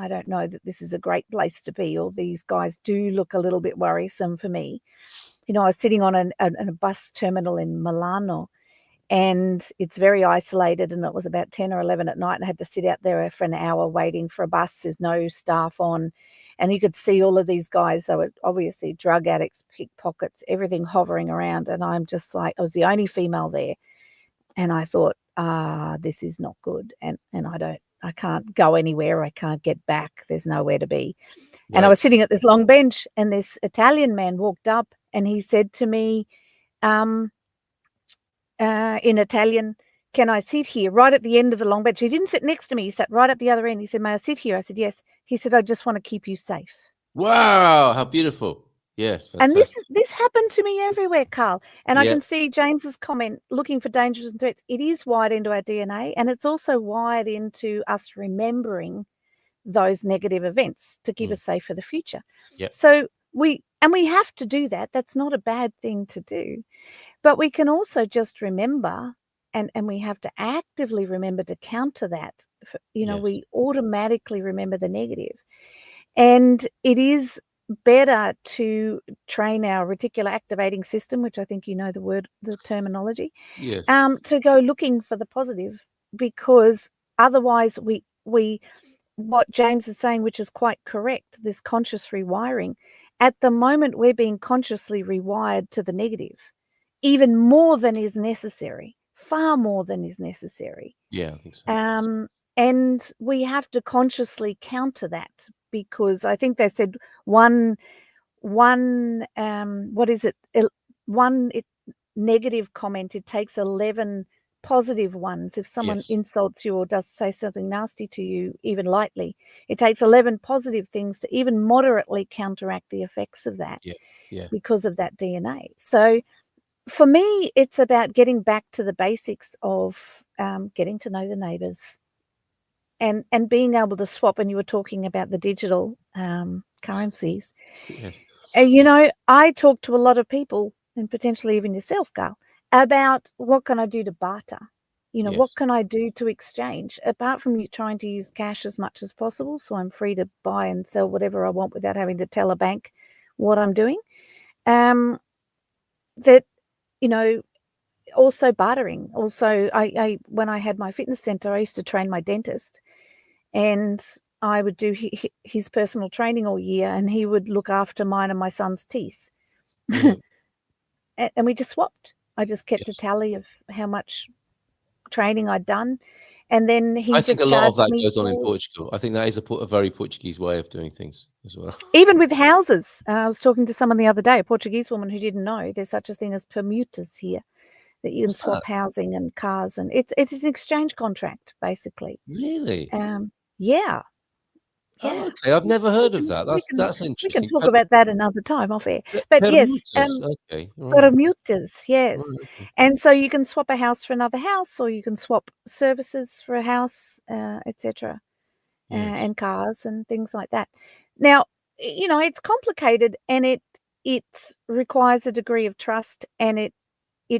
don't know that this is a great place to be, or these guys do look a little bit worrisome for me. I was sitting on a bus terminal in Milano, and it's very isolated, and it was about 10 or 11 at night, and I had to sit out there for an hour waiting for a bus. There's no staff on, and you could see all of these guys. They were obviously drug addicts, pickpockets, everything hovering around, and I'm just like, I was the only female there, and I thought, this is not good, and I can't go anywhere. I can't get back. There's nowhere to be. Right. And I was sitting at this long bench, and this Italian man walked up and he said to me in Italian, can I sit here right at the end of the long bench? He didn't sit next to me. He sat right at the other end. He said, may I sit here? I said, yes. He said, I just want to keep you safe. Wow. How beautiful. Yes. Fantastic. And this happened to me everywhere, Carl. And I Yeah. can see James's comment, looking for dangers and threats. It is wired into our DNA, and it's also wired into us remembering those negative events to keep us safe for the future. Yep. So we have to do that. That's not a bad thing to do. But we can also just remember and we have to actively remember to counter that. Yes. We automatically remember the negative. And it is better to train our reticular activating system, which I think the terminology, Yes. to go looking for the positive, because otherwise what James is saying, which is quite correct, this conscious rewiring, at the moment we're being consciously rewired to the negative, even more than is necessary, far more than is necessary. Yeah, I think so. And we have to consciously counter that, because I think they said one negative comment, it takes 11 positive ones. If someone Yes. insults you or does say something nasty to you, even lightly, it takes 11 positive things to even moderately counteract the effects of that, Yeah. because of that DNA. So for me, it's about getting back to the basics of getting to know the neighbours, and being able to swap. And you were talking about the digital currencies. Yes. I talk to a lot of people, and potentially even yourself, Carl, about what can I do to barter? What Yes. can I do to exchange, apart from you trying to use cash as much as possible, so I'm free to buy and sell whatever I want without having to tell a bank what I'm doing. That, also bartering. Also, I when I had my fitness center, I used to train my dentist, and I would do his personal training all year, and he would look after mine and my son's teeth. Yeah. And we just swapped. I just kept a Yes. tally of how much training I'd done, and then he I think a just lot of charged that me goes on in for, Portugal. I think that is a very Portuguese way of doing things as well. even with houses. I was talking to someone the other day, a Portuguese woman, who didn't know there's such a thing as permutas here, that you can What's that? swap housing and cars, and it's an exchange contract, basically. Really? Yeah. Oh, Yeah. okay. I've never We heard of can that. we can That's we can interesting. talk about that another time off air. But yes, Permutas. Okay. Right. permutas, yes. Right. Okay. And so you can swap a house for another house, or you can swap services for a house, etc., Yes. and cars and things like that. Now, it's complicated, and it requires a degree of trust, and it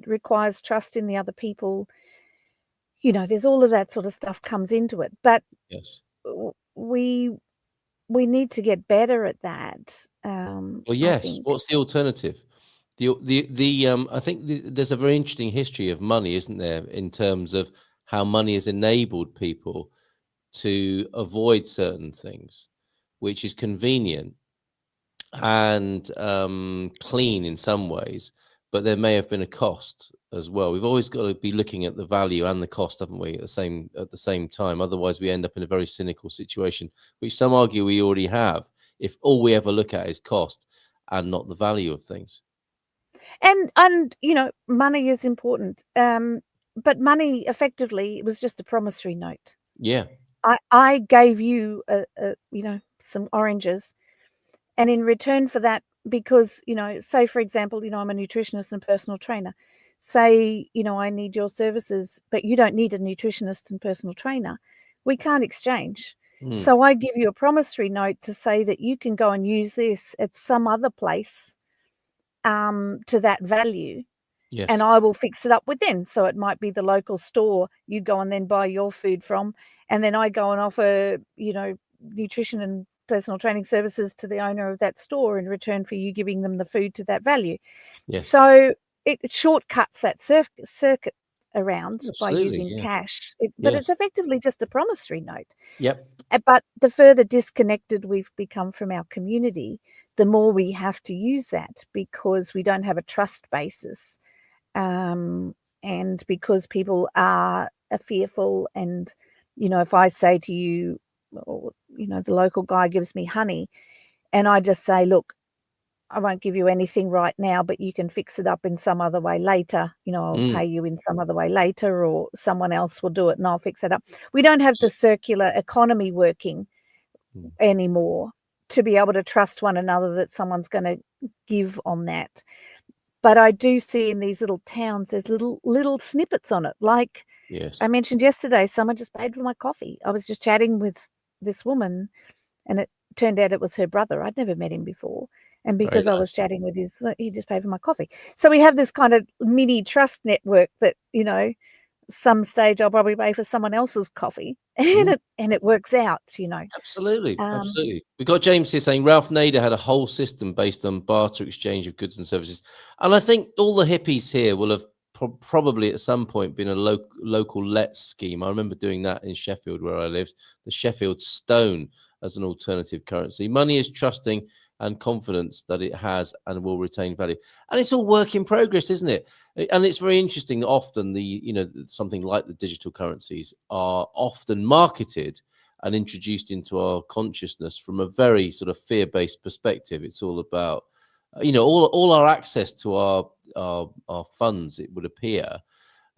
requires trust in the other people. There's all of that sort of stuff comes into it, but Yes. w- we we need to get better at that. Well, I yes. think. What's the alternative? I think there's a very interesting history of money, isn't there, in terms of how money has enabled people to avoid certain things, which is convenient and clean in some ways, but there may have been a cost as well. We've always got to be looking at the value and the cost, haven't we, at the same time? Otherwise, we end up in a very cynical situation, which some argue we already have, if all we ever look at is cost and not the value of things. And money is important. But money, effectively, was just a promissory note. Yeah. I gave you some oranges, and in return for that, because say for example, I'm a nutritionist and personal trainer. Say I need your services, but you don't need a nutritionist and personal trainer. We can't exchange. Mm. So I give you a promissory note to say that you can go and use this at some other place to that value, Yes. and I will fix it up with them. So it might be the local store you go and then buy your food from, and then I go and offer, nutrition and personal training services to the owner of that store in return for you giving them the food to that value. Yes. So it shortcuts that circuit around by Absolutely. using Yeah. cash. But it's Yes. effectively just a promissory note. Yep. But the further disconnected we've become from our community, the more we have to use that, because we don't have a trust basis. And because people are fearful, and if I say to you, or the local guy gives me honey, and I just say, look, I won't give you anything right now, but you can fix it up in some other way later. I'll Mm. pay you in some other way later, or someone else will do it and I'll fix it up. We don't have the circular economy working anymore to be able to trust one another that someone's going to give on that. But I do see in these little towns, there's little snippets on it. Like Yes. I mentioned yesterday, someone just paid for my coffee. I was just chatting with this woman, and it turned out it was her brother. I'd never met him before. And Very because I was nice. chatting with he just paid for my coffee. So we have this kind of mini trust network that, some stage I'll probably pay for someone else's coffee, and it works out, you know. Absolutely. We got James here saying Ralph Nader had a whole system based on barter exchange of goods and services. And I think all the hippies here will have probably at some point been a local let's scheme. I remember doing that in Sheffield where I lived, the Sheffield Stone as an alternative currency. Money is trusting and confidence that it has and will retain value. And it's all work in progress, isn't it? And it's very interesting that often something like the digital currencies are often marketed and introduced into our consciousness from a very sort of fear-based perspective. It's all about, all our access to our funds, it would appear,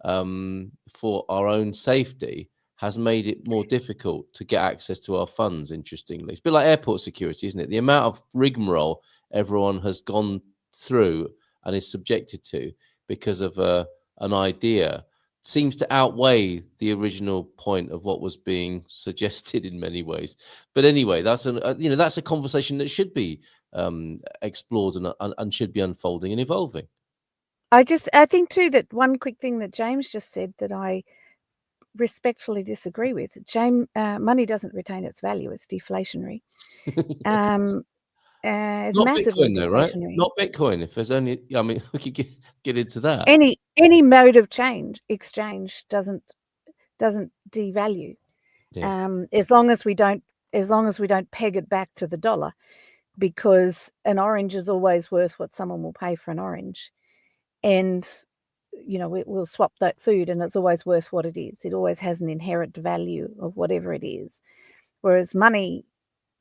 for our own safety has made it more difficult to get access to our funds, interestingly. It's a bit like airport security, isn't it? The amount of rigmarole everyone has gone through and is subjected to because of an idea seems to outweigh the original point of what was being suggested in many ways. But anyway, that's a conversation that should be explored and should be unfolding and evolving. I think too that one quick thing that James just said that I respectfully disagree with. Money doesn't retain its value; it's deflationary. Yes. It's Not massively Bitcoin though, right? deflationary. Not Bitcoin. If there's only, we could get into that. Any mode of exchange doesn't devalue. Yeah. As long as we don't peg it back to the dollar, because an orange is always worth what someone will pay for an orange, and we'll swap that food and it's always worth what it is. It always has an inherent value of whatever it is. Whereas money,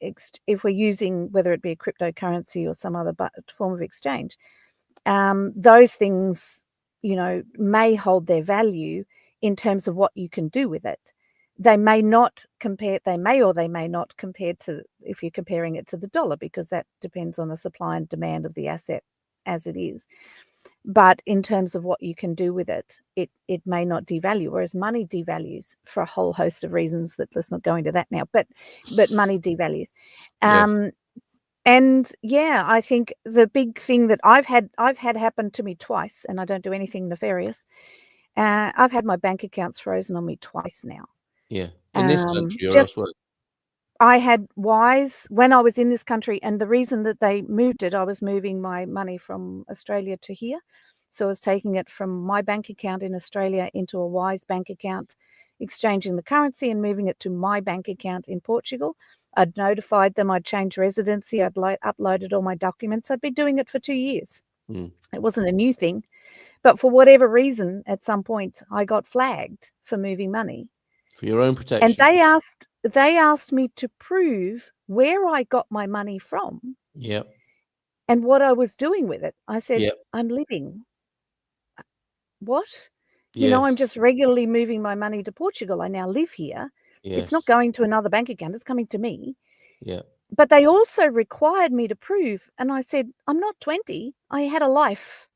if we're using, whether it be a cryptocurrency or some other form of exchange, those things, may hold their value in terms of what you can do with it. They may or they may not compare to, if you're comparing it to the dollar, because that depends on the supply and demand of the asset as it is. But in terms of what you can do with it, it may not devalue, whereas money devalues for a whole host of reasons that let's not go into that now, but money devalues. Yes. And yeah, I think the big thing that I've had happen to me twice, and I don't do anything nefarious. I've had my bank accounts frozen on me twice now. Yeah. In this country or just elsewhere? I had Wise when I was in this country, and the reason that they moved it, I was moving my money from Australia to here. So I was taking it from my bank account in Australia into a Wise bank account, exchanging the currency and moving it to my bank account in Portugal. I'd notified them I'd changed residency. I'd uploaded all my documents. I'd been doing it for 2 years. It wasn't a new thing. But for whatever reason, at some point, I got flagged for moving money. For your own protection. And they asked me to prove where I got my money from. Yep. And what I was doing with it. I said, Yep. I'm living. What? Yes. I'm just regularly moving my money to Portugal. I now live here. Yes. It's not going to another bank account. It's coming to me. Yeah. But they also required me to prove. And I said, I'm not 20. I had a life.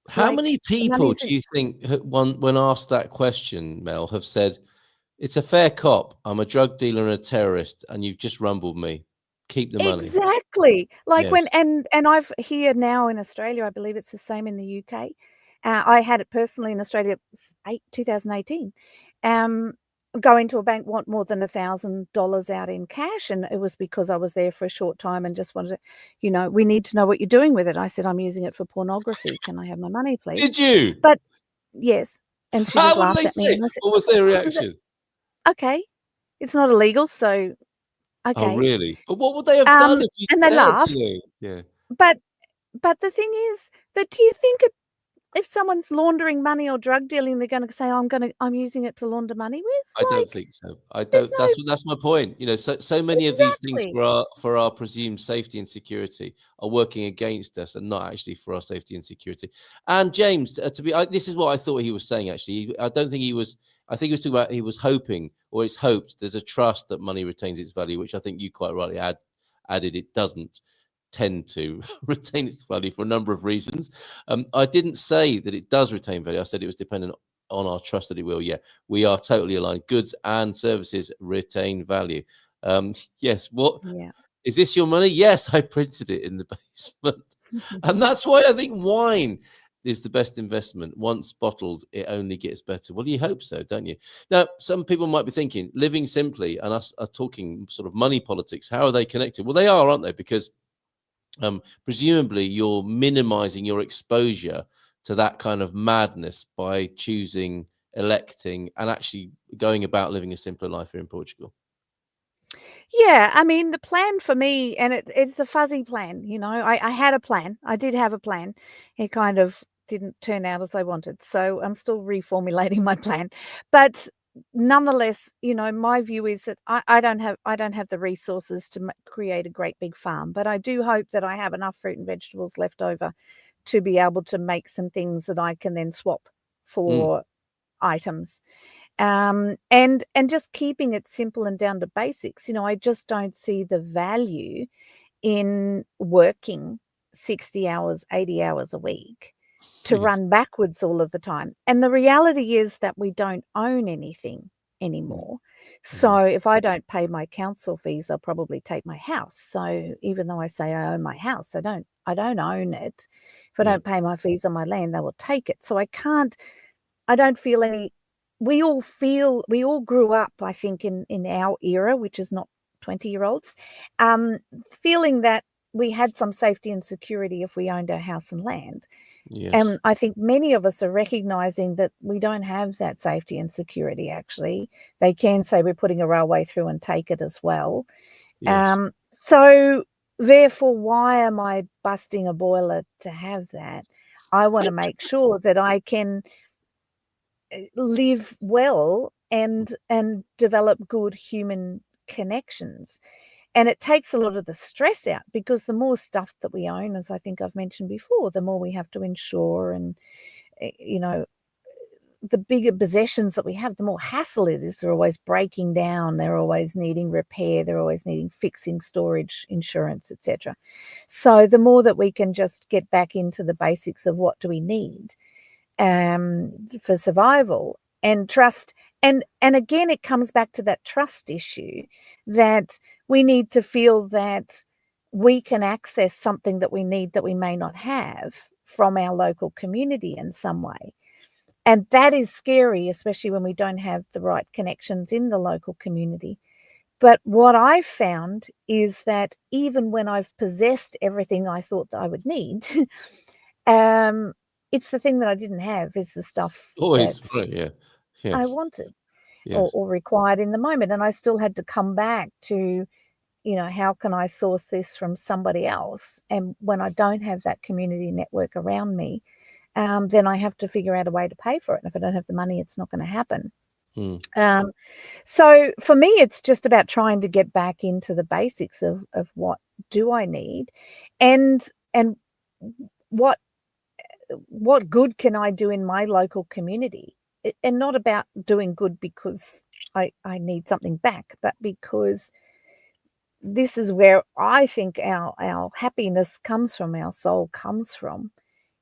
How many people do you think, when asked that question, Mel, have said, it's a fair cop, I'm a drug dealer and a terrorist, and you've just rumbled me. Keep the money. Exactly. Like Yes. and I've here now in Australia, I believe it's the same in the UK. I had it personally in Australia 2018. Go into a bank, want more than $1,000 out in cash, and it was because I was there for a short time and just wanted to, we need to know what you're doing with it. I said, I'm using it for pornography. Can I have my money, please? Did you? But yes. And she just laughed at me. And I said, what was their reaction? Okay, it's not illegal, so okay. Oh, really? But what would they have done if you and they said laughed. to you? Yeah. But the thing is that, do you think if someone's laundering money or drug dealing, they're going to say, I'm using it to launder money with? I don't think so. I don't. That's my point. So many of these things for our presumed safety and security are working against us and not actually for our safety and security. And James, this is what I thought he was saying. Actually, I don't think he was. I think he was talking about he was hoping, or it's hoped, there's a trust that money retains its value, which I think you quite rightly added. It doesn't tend to retain its value for a number of reasons. I didn't say that it does retain value. I said it was dependent on our trust that it will. Yeah, we are totally aligned. Goods and services retain value. Yes. What? Yeah. Is this your money? Yes, I printed it in the basement. And that's why I think wine is the best investment. Once bottled, it only gets better. Well, you hope so, don't you? Now, some people might be thinking, living simply and us are talking sort of money politics. How are they connected? Well, they are, aren't they? Because presumably you're minimizing your exposure to that kind of madness by choosing, electing, and actually going about living a simpler life here in Portugal. Yeah, I mean, the plan for me, and it's a fuzzy plan, you know. I had a plan. I did have a plan. It kind of didn't turn out as I wanted. So I'm still reformulating my plan. But nonetheless, you know, my view is that I don't have the resources to create a great big farm, but I do hope that I have enough fruit and vegetables left over to be able to make some things that I can then swap for items. And just keeping it simple and down to basics. You know, I just don't see the value in working 60 hours, 80 hours a week to Yes. run backwards all of the time. And the reality is that we don't own anything anymore. So if I don't pay my council fees, I'll probably take my house. So even though I say I own my house, I don't own it. If I don't pay my fees on my land, they will take it. So I don't feel any. We all grew up, I think, in our era, which is not 20-year-olds, feeling that we had some safety and security if we owned our house and land. Yes. And I think many of us are recognizing that we don't have that safety and security, actually. They can say we're putting a railway through and take it as well. Yes. So therefore, why am I busting a boiler to have that? I want to make sure that I can live well and develop good human connections. And it takes a lot of the stress out, because the more stuff that we own, as I think I've mentioned before, the more we have to insure, and you know, the bigger possessions that we have, the more hassle it is. They're always breaking down, they're always needing repair, they're always needing fixing, storage, insurance, etc. So the more that we can just get back into the basics of what do we need for survival and trust. And again, it comes back to that trust issue, that we need to feel that we can access something that we need that we may not have from our local community in some way. And that is scary, especially when we don't have the right connections in the local community. But what I've found is that even when I've possessed everything I thought that I would need, it's the thing that I didn't have is the stuff Always that right, yeah. Yes. I wanted Yes. or required in the moment. And I still had to come back to, you know, how can I source this from somebody else? And when I don't have that community network around me, then I have to figure out a way to pay for it. And if I don't have the money, it's not going to happen. So for me, it's just about trying to get back into the basics of what do I need, and what good can I do in my local community, and not about doing good because I need something back, but because this is where I think our happiness comes from, our soul comes from,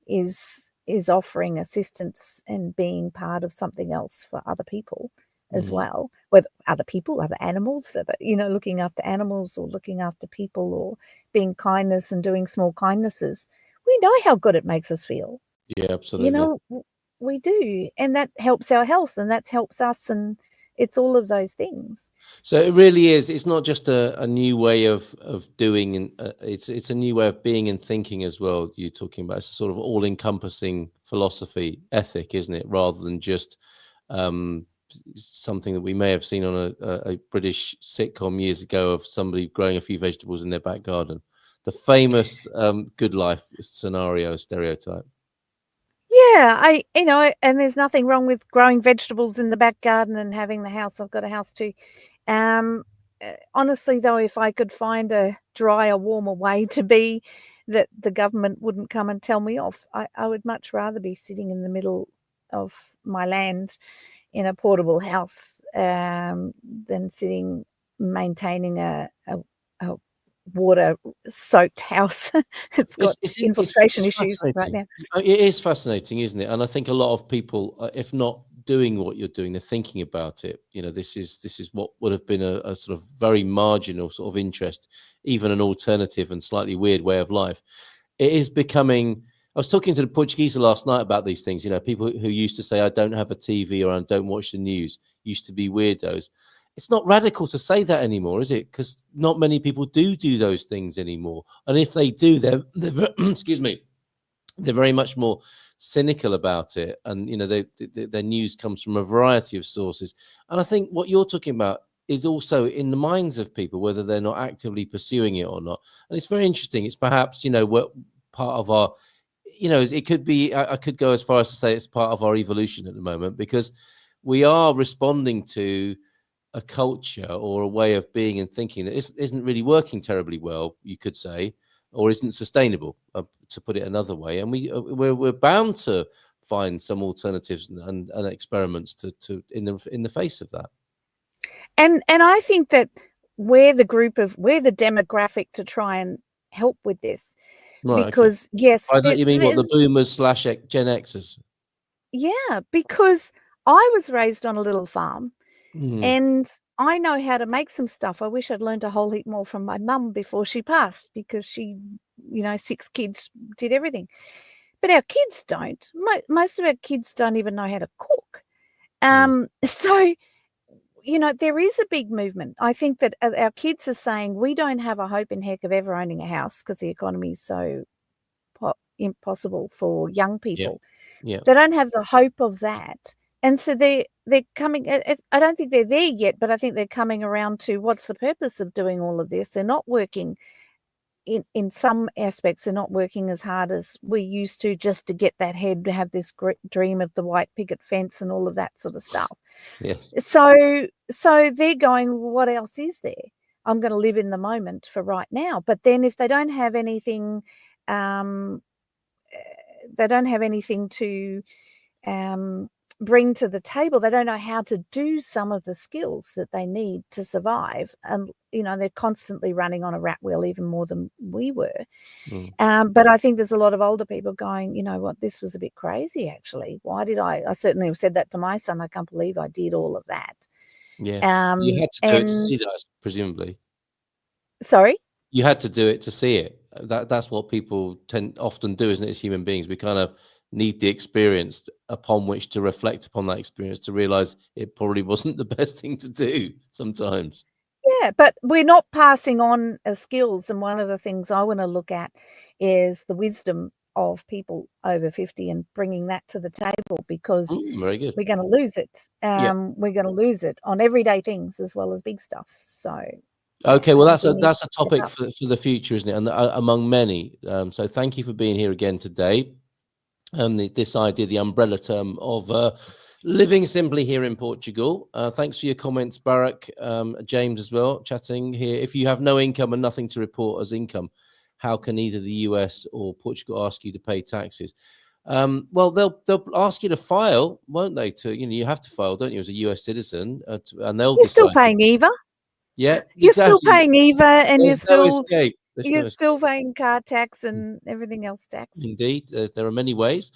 is offering assistance and being part of something else for other people as well, with other people, other animals, you know, looking after animals or looking after people, or being kindness and doing small kindnesses. We know how good it makes us feel. Yeah, absolutely. You know, we do. And that helps our health, and that helps us, and it's all of those things. So it really is. It's not just a new way of doing, and it's a new way of being and thinking as well. You're talking about, it's a sort of all-encompassing philosophy, ethic, isn't it? Rather than just something that we may have seen on a British sitcom years ago of somebody growing a few vegetables in their back garden. The famous Good Life scenario stereotype. Yeah, and there's nothing wrong with growing vegetables in the back garden and having the house. I've got a house too. Honestly, though, if I could find a drier, warmer way to be, that the government wouldn't come and tell me off, I would much rather be sitting in the middle of my land in a portable house than maintaining a water-soaked house. It's got infiltration issues right now. It is fascinating, isn't it? And I think a lot of people, if not doing what you're doing, they're thinking about it. You know, this is what would have been a sort of very marginal sort of interest, even an alternative and slightly weird way of life. It is becoming I was talking to the Portuguese last night about these things. You know, people who used to say, I don't have a TV or I don't watch the news, used to be weirdos. It's not radical to say that anymore, is it? Because not many people do those things anymore. And if they do, they're excuse me, they're very much more cynical about it. And, you know, their news comes from a variety of sources. And I think what you're talking about is also in the minds of people, whether they're not actively pursuing it or not. And it's very interesting. It's perhaps, you know, what part of our, you know, it could be, I could go as far as to say it's part of our evolution at the moment, because we are responding to a culture or a way of being and thinking that isn't really working terribly well, you could say, or isn't sustainable, to put it another way. And we're bound to find some alternatives and experiments to in the face of that. And I think that we're the demographic to try and help with this. Right, because okay. yes, By that you mean what, the boomers / Gen Xers? Yeah, because I was raised on a little farm. Mm. And I know how to make some stuff. I wish I'd learned a whole heap more from my mum before she passed, because she, you know, 6 kids, did everything. But our kids don't. Most of our kids don't even know how to cook. So, you know, there is a big movement. I think that our kids are saying we don't have a hope in heck of ever owning a house because the economy is so impossible for young people. Yeah. They don't have the hope of that. And so they're coming, I don't think they're there yet, but I think they're coming around to what's the purpose of doing all of this. They're not working, in some aspects, they're not working as hard as we used to just to get that head, to have this dream of the white picket fence and all of that sort of stuff. Yes. So they're going, well, what else is there? I'm going to live in the moment for right now. But then if they don't have anything, to bring to the table, they don't know how to do some of the skills that they need to survive. And, you know, they're constantly running on a rat wheel, even more than we were. But I think there's a lot of older people going, you know what, this was a bit crazy, actually. Why did I certainly have said that to my son. I can't believe I did all of that. Yeah. You had to do it to see that, presumably. Sorry? You had to do it to see it. That's what people often do, isn't it, as human beings? We kind of need the experience upon which to reflect upon that experience to realize it probably wasn't the best thing to do sometimes. Yeah, but we're not passing on skills. And one of the things I want to look at is the wisdom of people over 50 and bringing that to the table, because very good. we're going to lose it. We're going to lose it on everyday things as well as big stuff. So okay, well, that's a topic for the future, isn't it? And among many. So thank you for being here again today. And this idea, the umbrella term of living simply here in Portugal. Thanks for your comments, Barack, James as well, chatting here. If you have no income and nothing to report as income, how can either the US or Portugal ask you to pay taxes? Well, they'll ask you to file, won't they? You have to file, don't you, as a US citizen, and they'll You're decide. still paying EVA. Yeah, you're still paying EVA, and There's no escape. You're still paying car tax and everything else tax. Indeed, there are many ways.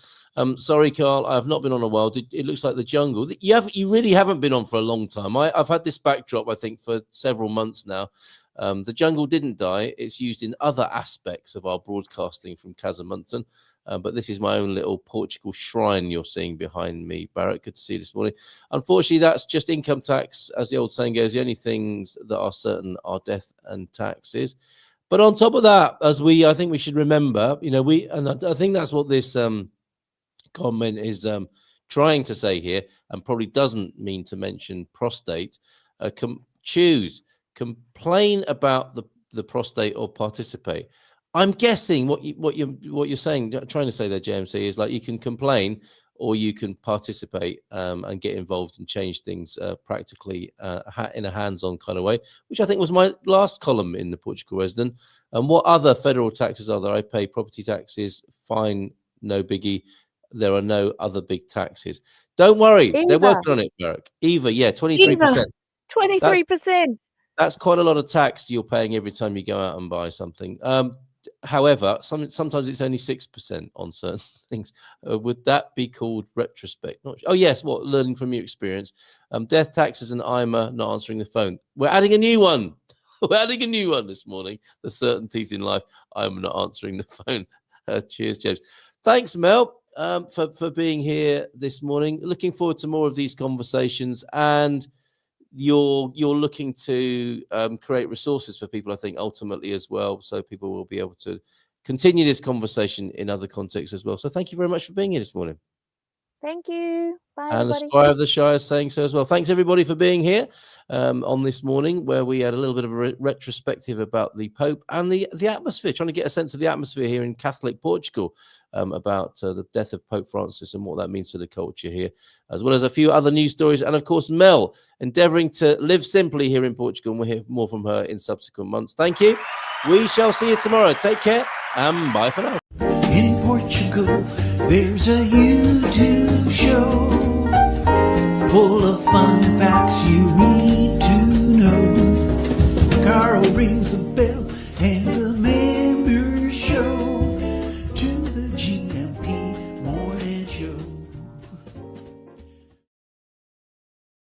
Sorry, Carl, I have not been on a while. It looks like the jungle. You really haven't been on for a long time. I've had this backdrop, I think, for several months now. The jungle didn't die. It's used in other aspects of our broadcasting from Munson. But this is my own little Portugal shrine you're seeing behind me, Barrett. Good to see you this morning. Unfortunately, that's just income tax. As the old saying goes, the only things that are certain are death and taxes. But on top of that, I think we should remember, I think that's what this comment is trying to say here, and probably doesn't mean to mention prostate. Complain about the prostate or participate. I'm guessing what you're saying, trying to say there, JMC, is like you can complain or you can participate and get involved and change things practically in a hands-on kind of way, which I think was my last column in the Portugal Resident. And what other federal taxes are there? I pay property taxes, fine, no biggie. There are no other big taxes. Don't worry, they're working on it, Merrick. EVA, yeah, 23%. 23%. That's quite a lot of tax you're paying every time you go out and buy something. However, sometimes it's only 6% on certain things. Would that be called retrospect? Oh, yes. What? Learning from your experience. Death, taxes, and IMA not answering the phone. We're adding a new one. We're adding a new one this morning. The certainties in life. I'm not answering the phone. Cheers, James. thanks, Mel, for being here this morning. Looking forward to more of these conversations, and you're looking to create resources for people, I think, ultimately as well, so people will be able to continue this conversation in other contexts as well. So thank you very much for being here this morning. Thank you. Bye, And the everybody. Squire of the Shire is saying so as well. Thanks, everybody, for being here on this morning, where we had a little bit of a retrospective about the Pope and the atmosphere, trying to get a sense of the atmosphere here in Catholic Portugal about the death of Pope Francis and what that means to the culture here, as well as a few other news stories. And, of course, Mel endeavouring to live simply here in Portugal, and we'll hear more from her in subsequent months. Thank you. We shall see you tomorrow. Take care, and bye for now. In Portugal, there's a YouTube show full of fun facts you need to know. Carol rings the